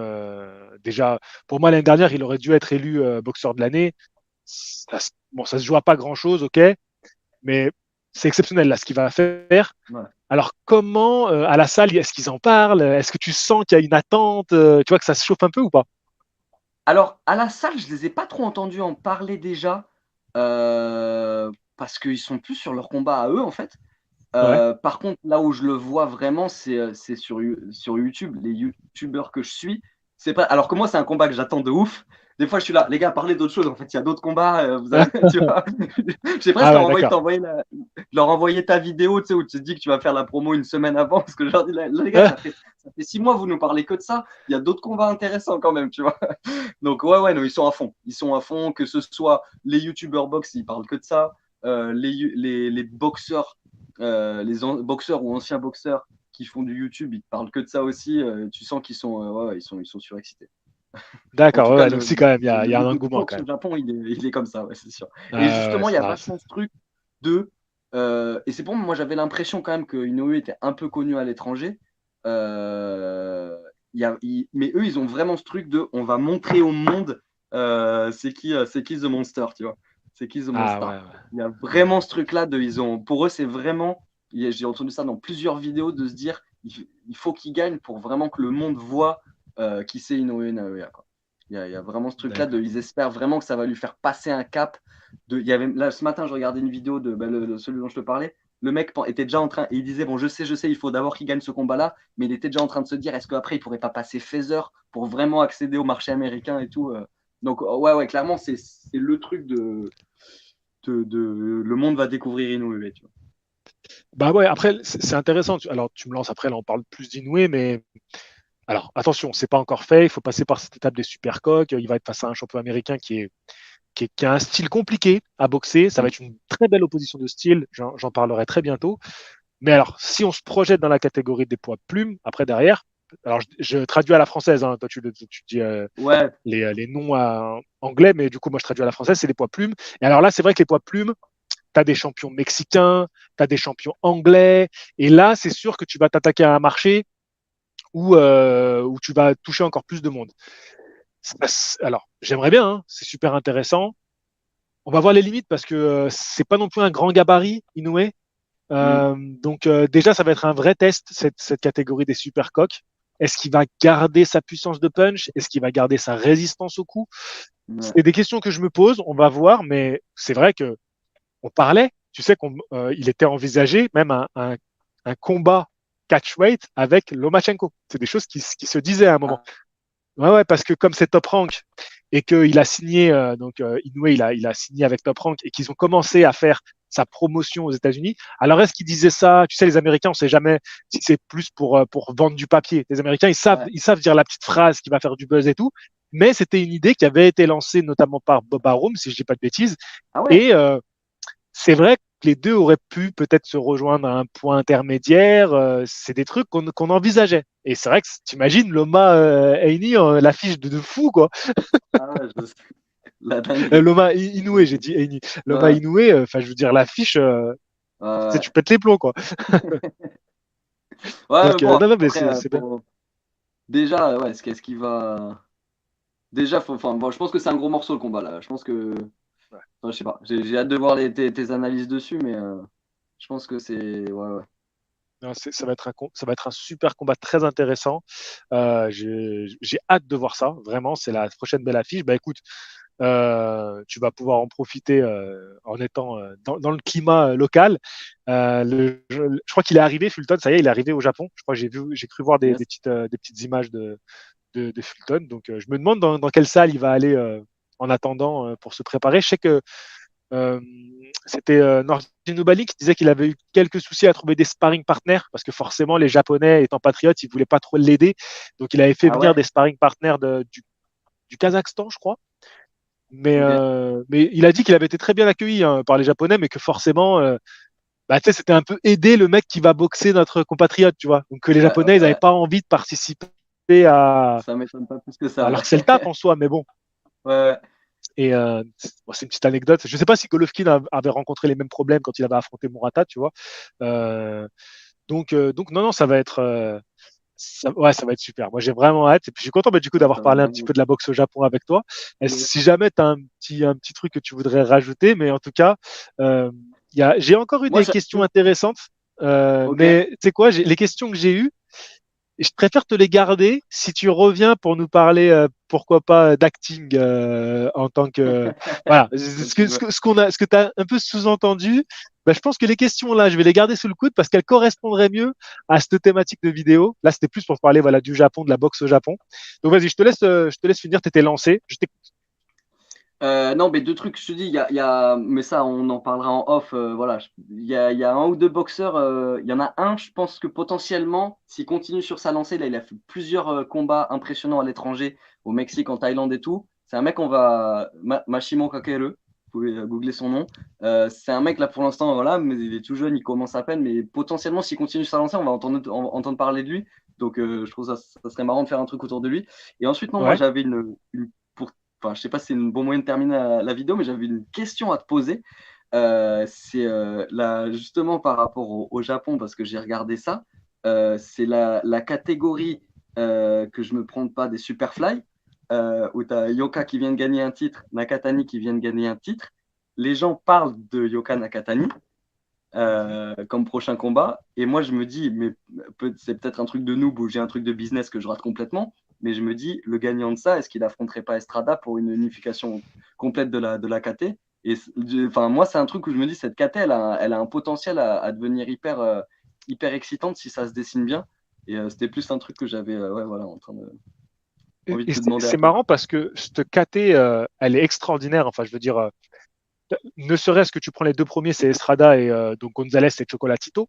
Déjà, pour moi, l'année dernière, il aurait dû être élu boxeur de l'année. Bon, ça se joue à pas grand-chose, ok, mais c'est exceptionnel là ce qu'il va faire. ouais. Alors, comment à la salle, est-ce qu'ils en parlent? Est-ce que tu sens qu'il y a une attente? Tu vois que ça se chauffe un peu ou pas? Alors, à la salle, je les ai pas trop entendus en parler déjà, parce qu'ils sont plus sur leur combat à eux, en fait. Ouais. Par contre, là où je le vois vraiment, c'est sur YouTube, les YouTubeurs que je suis. C'est pas. Alors que moi, c'est un combat que j'attends de ouf. Des fois, je suis là, les gars, parlez d'autres choses. En fait, il y a d'autres combats. Tu vois, j'ai presque Ah ouais, envoyé de d'accord. t'envoyer leur envoyer ta vidéo, tu sais, où tu te dis que tu vas faire la promo une semaine avant, parce que je leur dis, là, les gars, ça fait 6 mois, vous nous parlez que de ça. Il y a d'autres combats intéressants quand même, tu vois. Donc ouais, ouais, non, ils sont à fond. Ils sont à fond, que ce soit les YouTubeurs box, ils parlent que de ça. Les boxeurs boxeurs ou anciens boxeurs qui font du YouTube, ils parlent que de ça aussi. Tu sens qu'ils sont, ouais, ouais, ils sont surexcités. En D'accord, tout ouais, cas, ouais, donc si quand même, il y a un le engouement quand boxe même. au Japon, il est comme ça, ouais, c'est sûr. Et Ouais, justement, il y a ça, vachement ce truc de. Et c'est pour moi, j'avais l'impression quand même que Inoue était un peu connu à l'étranger. Euh, mais eux, ils ont vraiment ce truc de on va montrer au monde c'est qui The Monster, tu vois. C'est qui The ah Monster. ouais, Il y a ouais. vraiment ce truc-là de. Pour eux, c'est vraiment. J'ai entendu ça dans plusieurs vidéos de se dire il faut qu'ils gagnent pour vraiment que le monde voit qui c'est Inoue Naoya, quoi. Il y a vraiment ce truc-là de, D'accord. ils espèrent vraiment que ça va lui faire passer un cap. Il y avait, là, ce matin, je regardais une vidéo de celui dont je te parlais. Le mec était déjà en train, et il disait, bon, je sais, il faut d'abord qu'il gagne ce combat-là, mais il était déjà en train de se dire, est-ce qu'après, il pourrait pas passer Phaser pour vraiment accéder au marché américain et tout. Donc, ouais, clairement, c'est le truc le monde va découvrir Inoue, tu vois. Bah ouais, après, c'est intéressant. Alors, tu me lances après, là, on parle plus d'Inoue, mais alors, attention, c'est pas encore fait. Il faut passer par cette étape des super coqs. Il va être face à un champion américain qui a un style compliqué à boxer. Ça va Mm. être une très belle opposition de style. J'en parlerai très bientôt. Mais alors, si on se projette dans la catégorie des poids plumes, après derrière, alors je traduis à la française, hein, toi tu dis Ouais, les noms anglais, mais du coup, moi je traduis à la française, c'est les poids plumes. Et alors là, c'est vrai que les poids plumes, tu as des champions mexicains, tu as des champions anglais, et là, c'est sûr que tu vas t'attaquer à un marché où tu vas toucher encore plus de monde. Alors, j'aimerais bien, hein, c'est super intéressant. On va voir les limites parce que c'est pas non plus un grand gabarit, Inoue. mm, Donc déjà, ça va être un vrai test, cette catégorie des super coqs. Est-ce qu'il va garder sa puissance de punch? Est-ce qu'il va garder sa résistance au coup? ouais. C'est des questions que je me pose, on va voir, mais c'est vrai que on parlait, tu sais qu'il était envisagé même un combat catchweight avec Lomachenko. C'est des choses qui se disaient à un moment. Ah, Ouais, ouais, parce que comme c'est Top Rank et qu'il a signé, Inoue, il a signé avec Top Rank et qu'ils ont commencé à faire sa promotion aux États-Unis. Alors est-ce qu'ils disaient ça? Tu sais, les Américains, on sait jamais si c'est plus pour vendre du papier. Les Américains, ouais. ils savent dire la petite phrase qui va faire du buzz et tout. Mais c'était une idée qui avait été lancée notamment par Bob Arum, si je dis pas de bêtises. Ah ouais. Et c'est vrai que les deux auraient pu peut-être se rejoindre à un point intermédiaire. C'est des trucs qu'on envisageait. Et c'est vrai que t'imagines Loma Heini, l'affiche de fou, quoi. Ah ouais, la dinguerie. Loma Inoue, j'ai dit Heini. Loma Ouais, Inoue, enfin, je veux dire, l'affiche, tu sais, ouais. tu pètes les plombs, quoi. Ouais, mais Donc, bon, non, non, mais après, c'est bien. déjà, ouais, ce qui va. Déjà, enfin, bon, je pense que c'est un gros morceau le combat là. Je pense que. Ouais. Enfin, je sais pas. J'ai hâte de voir tes analyses dessus, mais je pense que c'est. Ouais, ouais. Non, ça va être un super combat très intéressant. J'ai hâte de voir ça. Vraiment, c'est la prochaine belle affiche. Bah écoute, tu vas pouvoir en profiter en étant dans le climat local. Je crois qu'il est arrivé, Fulton, ça y est, il est arrivé au Japon. Je crois que j'ai cru voir Yes. des petites images de Fulton. Donc je me demande dans quelle salle il va aller en attendant pour se préparer. Je sais que euh, c'était Nordin Bali qui disait qu'il avait eu quelques soucis à trouver des sparring partners parce que forcément les Japonais étant patriotes, ils voulaient pas trop l'aider. Donc il avait fait Ah venir ouais? des sparring partners du Kazakhstan, je crois. Ok. Mais il a dit qu'il avait été très bien accueilli hein, par les Japonais, mais que forcément, bah, c'était un peu aider le mec qui va boxer notre compatriote, tu vois. Donc que les Ouais, Japonais, ils n'avaient ouais. pas envie de participer à, Ça m'étonne pas plus que ça. alors que c'est le taf en soi, mais bon. Ouais, ouais. Et bon, c'est une petite anecdote. Je ne sais pas si Golovkin avait rencontré les mêmes problèmes quand il avait affronté Murata, tu vois. Euh, donc non, non, ouais, ça va être super. Moi, j'ai vraiment hâte. Et puis, je suis content bah, du coup d'avoir Ça va parlé un petit vraiment peu de la boxe au Japon avec toi. Et être- si jamais tu as un petit truc que tu voudrais rajouter, mais en tout cas, euh, j'ai encore eu Moi, des j'ai. questions intéressantes. Ok. Mais tu sais quoi, les questions que j'ai eues, je préfère te les garder si tu reviens pour nous parler, pourquoi pas, d'acting en tant que. Voilà, Quand tu veux. ce que tu as un peu sous-entendu, bah, je pense que les questions là, je vais les garder sous le coude parce qu'elles correspondraient mieux à cette thématique de vidéo. Là, c'était plus pour parler voilà, du Japon, de la boxe au Japon. Donc vas-y, je te laisse finir, tu étais lancé. Non, mais deux trucs, je te dis, mais ça, on en parlera en off. Voilà, il y a un ou deux boxeurs. Il y en a un, je pense que potentiellement, s'il continue sur sa lancée, là, il a fait plusieurs combats impressionnants à l'étranger, au Mexique, en Thaïlande et tout. C'est un mec, Mashimo Kakeru, vous pouvez googler son nom. C'est un mec, là, pour l'instant, voilà, mais il est tout jeune, il commence à peine, mais potentiellement, s'il continue sur sa lancée, on va entendre parler de lui. Donc, je trouve ça serait marrant de faire un truc autour de lui. Et ensuite, non, moi, Ouais, j'avais enfin, je sais pas si c'est un bon moyen de terminer la vidéo, mais j'avais une question à te poser. C'est justement par rapport au Japon, parce que j'ai regardé ça. C'est la catégorie que je me prends pas des Superfly, où tu as Yoka qui vient de gagner un titre, Nakatani qui vient de gagner un titre. Les gens parlent de Yoka Nakatani comme prochain combat. Et moi, je me dis, mais c'est peut-être un truc de noob ou j'ai un truc de business que je rate complètement. Mais je me dis, le gagnant de ça, est-ce qu'il affronterait pas Estrada pour une unification complète de la KT? Et enfin, moi, c'est un truc où je me dis, cette KT, elle a un potentiel à devenir hyper excitante si ça se dessine bien. Et c'était plus un truc que j'avais ouais, voilà, envie de et te demander à c'est toi. marrant parce que cette KT, elle est extraordinaire. Enfin, je veux dire, ne serait-ce que tu prends les deux premiers, c'est Estrada et donc Gonzalez et Chocolatito.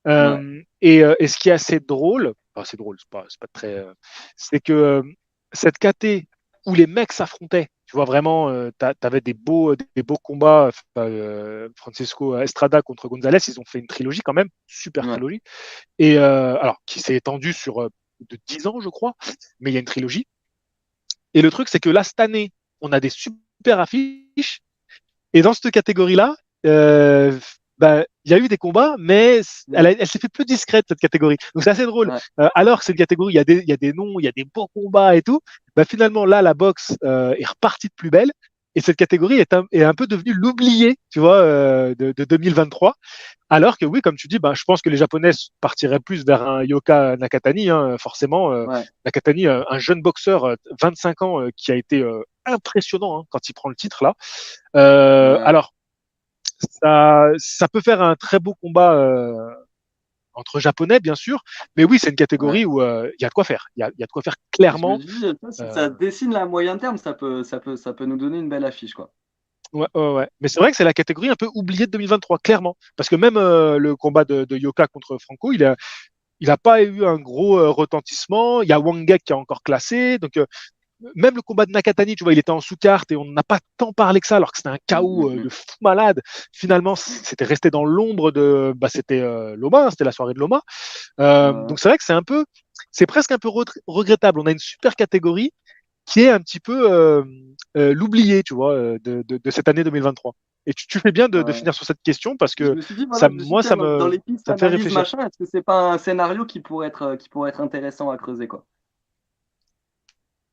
Ouais, Et ce qui est assez drôle, enfin, c'est drôle, c'est pas très, c'est que cette KT où les mecs s'affrontaient, tu vois vraiment, t'avais des beaux combats. Francisco Estrada contre Gonzalez, ils ont fait une trilogie quand même, super ouais, trilogie, et alors qui s'est étendue sur de 10 ans, je crois, mais il y a une trilogie. Et le truc, c'est que là cette année, on a des super affiches et dans cette catégorie-là, bah, il y a eu des combats, mais elle s'est fait plus discrète, cette catégorie. Donc c'est assez drôle. ouais, Alors que c'est une catégorie, il y a des noms, il y a des beaux combats et tout. Bah, finalement, là, la boxe est repartie de plus belle. Et cette catégorie est un peu devenue l'oublié, tu vois, de 2023. Alors que oui, comme tu dis, bah, je pense que les Japonais partiraient plus vers un Yoka Nakatani, hein, forcément. ouais, Nakatani, un jeune boxeur, 25 ans, qui a été impressionnant, hein, quand il prend le titre là. ouais, Alors, ça peut faire un très beau combat entre Japonais, bien sûr, mais oui, c'est une ouais. catégorie où il y a de quoi faire. Il y a de quoi faire Je me clairement. dis, si Euh, ça dessine à moyen terme, ça peut nous donner une belle affiche, quoi. ouais, ouais, ouais. Mais c'est vrai que c'est la catégorie un peu oubliée de 2023, clairement. Parce que même le combat de Yoka contre Franco, il a pas eu un gros retentissement. Il y a Wangek qui est encore classé. Donc, même le combat de Nakatani, tu vois, il était en sous-carte et on n'a pas tant parlé que ça, alors que c'était un Mm, chaos mm, de fou malade. Finalement, c'était resté dans l'ombre de. Bah, c'était Loma, hein, c'était la soirée de Loma. mm. Donc c'est vrai que c'est presque un peu regrettable. On a une super catégorie qui est un petit peu l'oublié, tu vois, de cette année 2023. Et tu fais bien de Ouais. finir sur cette question parce Je que me suis dit, voilà, ça, je me suis moi, dit, tiens, ça dans me, les pistes ça me fait analyse, réfléchir. machin, est-ce que c'est pas un scénario qui pourrait être intéressant à creuser, quoi?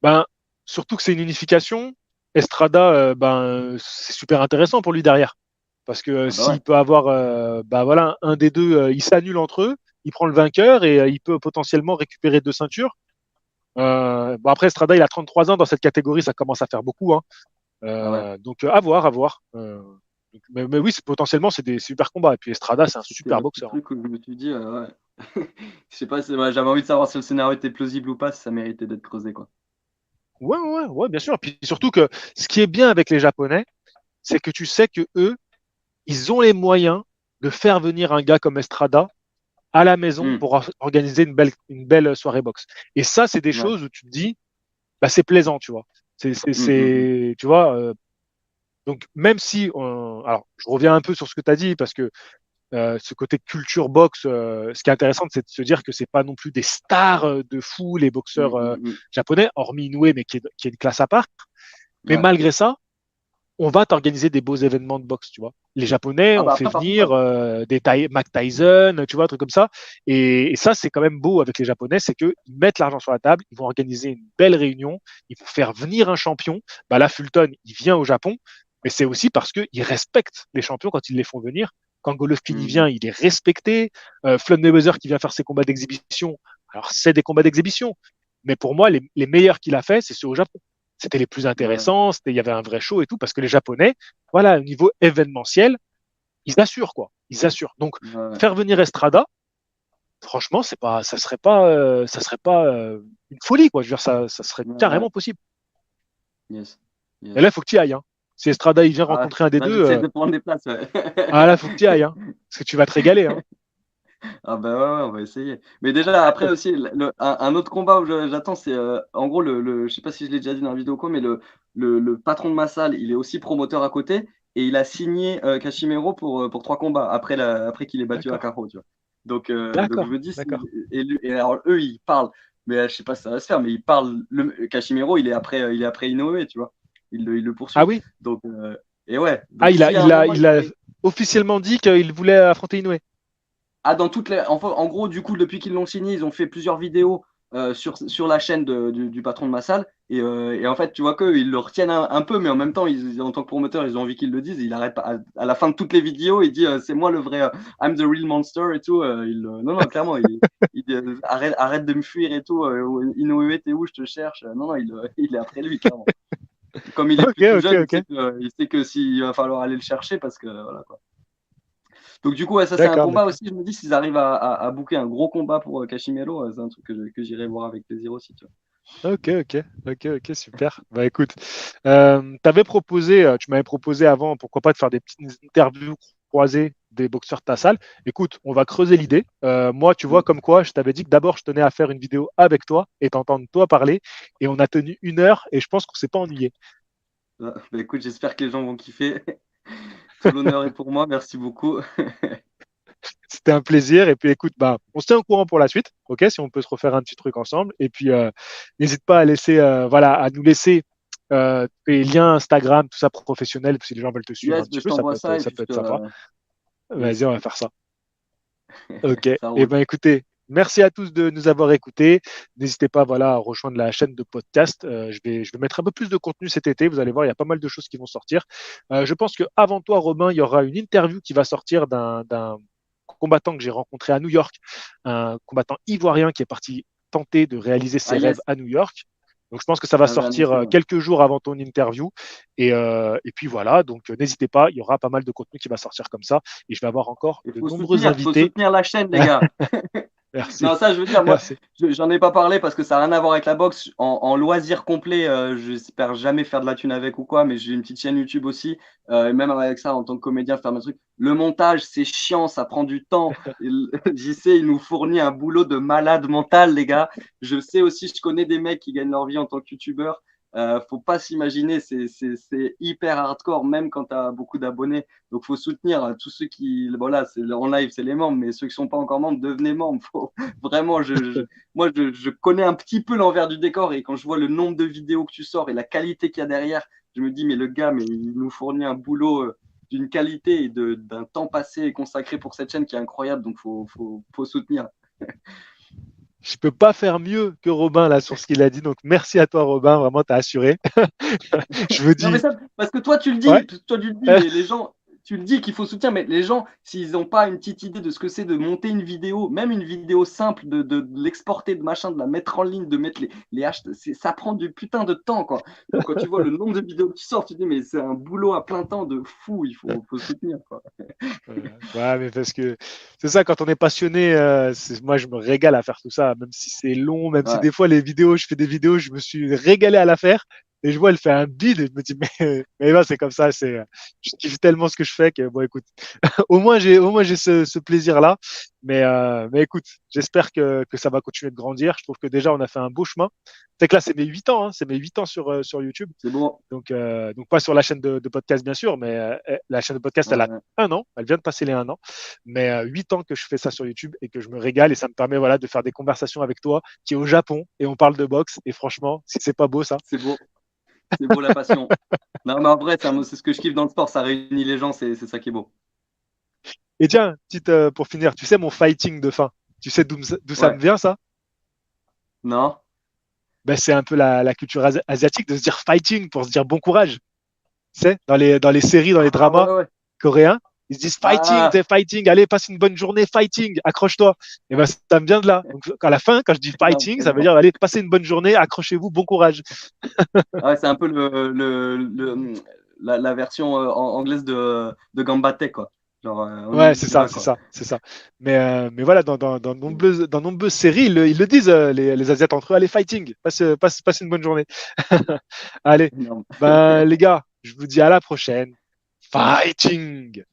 Ben, surtout que c'est une unification. Estrada, ben, c'est super intéressant pour lui derrière. Parce que Ah bah ouais. s'il peut avoir bah voilà, un des deux, il s'annule entre eux, il prend le vainqueur et il peut potentiellement récupérer deux ceintures. Bon, après, Estrada, il a 33 ans dans cette catégorie, ça commence à faire beaucoup, hein. Ah ouais. Donc, à voir, à voir. Mais oui, potentiellement, c'est des super combats. Et puis Estrada, c'est un C'était super le petit boxeur, hein. truc où je me suis dit, ouais. Je sais pas, ouais, j'avais envie de savoir si le scénario était plausible ou pas, si ça méritait d'être creusé, quoi. Ouais, ouais, ouais, bien sûr. Puis surtout que ce qui est bien avec les Japonais, c'est que tu sais que eux, ils ont les moyens de faire venir un gars comme Estrada à la maison Hmm. pour organiser une belle soirée boxe. Et ça, c'est des Ouais. choses où tu te dis, bah, c'est plaisant, tu vois. Hmm, hmm, hmm. Tu vois, donc même si, alors je reviens un peu sur ce que tu as dit parce que ce côté culture boxe, ce qui est intéressant, c'est de se dire que c'est pas non plus des stars de fou les Hmm, boxeurs hmm, hmm. japonais, hormis Inoue, mais qui est une classe à part. Mais Ouais. malgré ça, on va t'organiser des beaux événements de boxe, tu vois. Les Japonais Ah ont bah fait après, par contre, venir Mac Tyson, tu vois, un truc comme ça. Et ça, c'est quand même beau avec les Japonais, c'est qu'ils mettent l'argent sur la table, ils vont organiser une belle réunion, ils vont faire venir un champion. Bah là, Fulton, il vient au Japon, mais c'est aussi parce qu'ils respectent les champions quand ils les font venir. Quand Golovkin y hmm, vient, il est respecté. Floyd Mayweather qui vient faire ses combats d'exhibition, alors c'est des combats d'exhibition. Mais pour moi, les meilleurs qu'il a fait, c'est ceux au Japon. C'était les plus ouais, intéressants, il y avait un vrai show et tout, parce que les Japonais, voilà, au niveau événementiel, ils assurent, quoi. Ils assurent. Donc, ouais, faire venir Estrada, franchement, ça serait pas une folie, quoi. Je veux dire, ça serait ouais, ouais. carrément possible. Yes, Et là, yes. il faut que tu y ailles, hein. Si Estrada, il vient Ah, rencontrer un des là, deux, j'essaie de prendre des places, ouais. là, il faut que tu y ailles, hein. Parce que tu vas te régaler, hein. Ah bah ouais, ouais, on va essayer. Mais déjà, après aussi, un autre combat où j'attends, c'est en gros, je sais pas si je l'ai déjà dit dans la vidéo ou quoi, mais le patron de ma salle, il est aussi promoteur à côté et il a signé Cachimero pour 3 combats après qu'il ait battu D'accord. Akaro, tu vois. Donc je D'accord, me dis, d'accord. et alors eux, ils parlent, mais je sais pas si ça va se faire, mais ils parlent, Cachimero, il est après Inoue, tu vois. Il le Ah poursuit. oui? Donc, et ouais, Ah, donc si à un moment, il a officiellement dit qu'il voulait affronter Inoue. ah, dans toutes les. En gros, du coup, depuis qu'ils l'ont signé, ils ont fait plusieurs vidéos sur la chaîne du patron de ma salle. Et en fait, tu vois qu'eux, ils le retiennent un peu, mais en même temps, en tant que promoteur, ils ont envie qu'il le dise. Il arrête pas. À la fin de toutes les vidéos, il dit c'est moi le vrai, I'm the real monster et tout. Non, non, clairement, il dit, arrête de me fuir et tout. Inoue, t'es où? Je te cherche. Non, non, il est après lui, clairement. Comme il est Ok, plus tout ok, jeune, ok. il sait que s'il va falloir aller le chercher parce que voilà quoi. Donc du coup, ouais, ça c'est un D'accord, combat d'accord. aussi. Je me dis s'ils arrivent à booker un gros combat pour Cachimero, c'est un truc que j'irai voir avec plaisir aussi. Tu Ok, ok, ok, ok, super. Bah écoute, tu m'avais proposé avant, pourquoi pas de faire des petites interviews croisées des boxeurs de ta salle. Écoute, on va creuser l'idée. Moi, tu vois, vois. comme quoi, je t'avais dit que d'abord, je tenais à faire une vidéo avec toi et t'entendre toi parler. Et on a tenu 1 heure et je pense qu'on s'est pas ennuyé. Bah, écoute, j'espère que les gens vont kiffer. Tout l'honneur est pour moi. Merci beaucoup. C'était un plaisir. Et puis écoute, bah, on se tient au courant pour la suite, ok, si on peut se refaire un petit truc ensemble. Et puis n'hésite pas à laisser, voilà, à nous laisser tes liens Instagram, tout ça professionnel, si les gens veulent te suivre un Yes, petit je peu, t'envoie ça et ça puis peut être sympa. Vas-y, yes, on va faire ça. Ok. ça Et roule. ben écoutez, merci à tous de nous avoir écoutés. N'hésitez pas, voilà, à rejoindre la chaîne de podcast. Je vais mettre un peu plus de contenu cet été. Vous allez voir, il y a pas mal de choses qui vont sortir. Je pense que avant toi, Robin, il y aura une interview qui va sortir d'un combattant que j'ai rencontré à New York, un combattant ivoirien qui est parti tenter de réaliser Ah ses rêves yes, à New York. Donc je pense que ça tu va m'avais sortir annoncé. Ouais. quelques jours avant ton interview. Et puis voilà, donc n'hésitez pas, il y aura pas mal de contenu qui va sortir comme ça. Et je vais avoir encore Il de nombreux faut invités. soutenir la chaîne, les gars. Merci. Non, ça, je veux dire, moi, Merci. j'en ai pas parlé parce que ça n'a rien à voir avec la boxe. En loisir complet, j'espère jamais faire de la thune avec ou quoi, mais j'ai une petite chaîne YouTube aussi. Et même avec ça, en tant que comédien, faire mes trucs. Le montage, c'est chiant, ça prend du temps. JC, il nous fournit un boulot de malade mental, les gars. Je sais aussi, je connais des mecs qui gagnent leur vie en tant que youtubeur. Faut pas s'imaginer, c'est hyper hardcore, même quand tu as beaucoup d'abonnés. Donc, faut soutenir tous ceux qui, voilà, c'est en live, c'est les membres, mais ceux qui sont pas encore membres, devenez membres. Faut, vraiment, moi, je connais un petit peu l'envers du décor et quand je vois le nombre de vidéos que tu sors et la qualité qu'il y a derrière, je me dis, mais le gars, mais il nous fournit un boulot d'une qualité et d'un temps passé et consacré pour cette chaîne qui est incroyable. Donc, faut soutenir. Je peux pas faire mieux que Robin là sur ce qu'il a dit. Donc merci à toi Robin, vraiment t'as assuré. Je vous Non, mais dis ça, parce que toi, ouais. tu le dis, les gens, tu le dis qu'il faut soutenir, mais les gens, s'ils n'ont pas une petite idée de ce que c'est de monter une vidéo, même une vidéo simple, de l'exporter, de machin, de la mettre en ligne, de mettre les hashtags, ça prend du putain de temps, quoi. Donc, quand tu vois le nombre de vidéos qui sortent, tu te dis, mais c'est un boulot à plein temps de fou, faut soutenir, quoi. Ouais, mais parce que c'est ça quand on est passionné, moi je me régale à faire tout ça, même si c'est long, même si Ouais, des fois les vidéos, je fais des vidéos, je me suis régalé à la faire. Et je vois, elle fait un bide, et je me dis, mais là, c'est comme ça, je kiffe tellement ce que je fais que, bon, écoute, au moins j'ai ce plaisir-là. Mais écoute, j'espère que ça va continuer de grandir. Je trouve que déjà, on a fait un beau chemin. C'est que là, c'est mes 8 ans, hein, c'est mes 8 ans sur YouTube. c'est bon. Donc pas sur la chaîne de podcast, bien sûr, mais la chaîne de podcast, elle a Ouais. 1 an. Elle vient de passer les 1 an. Mais 8 ans que je fais ça sur YouTube et que je me régale et ça me permet voilà, de faire des conversations avec toi qui est au Japon et on parle de boxe. Et franchement, si c'est pas beau ça. C'est beau, c'est beau la passion. Non, mais en vrai, c'est ce que je kiffe dans le sport, ça réunit les gens, c'est ça qui est beau. Et tiens, pour finir, tu sais mon fighting de fin. Tu sais d'où ça me Ouais, vient ça? non? Ben, c'est un peu la culture asiatique de se dire fighting pour se dire bon courage. Tu sais, dans les séries, dans les Ah, dramas ouais, ouais. coréens, ils se disent fighting, Ah, t'es fighting, allez, passe une bonne journée, fighting, accroche-toi. Et ben, ça me vient de là. Donc, à la fin, quand je dis énorme, fighting, ça veut énorme. dire allez, passez une bonne journée, accrochez-vous, bon courage. Ah ouais, c'est un peu la version anglaise de Gambate, quoi. Genre, on Ouais, y va, c'est quoi. ça, c'est ça. Mais voilà, dans nombreuses séries, ils le disent, les Asiates entre eux, allez, fighting, passe une bonne journée. Allez, Énorme. ben, les gars, je vous dis à la prochaine. Fighting!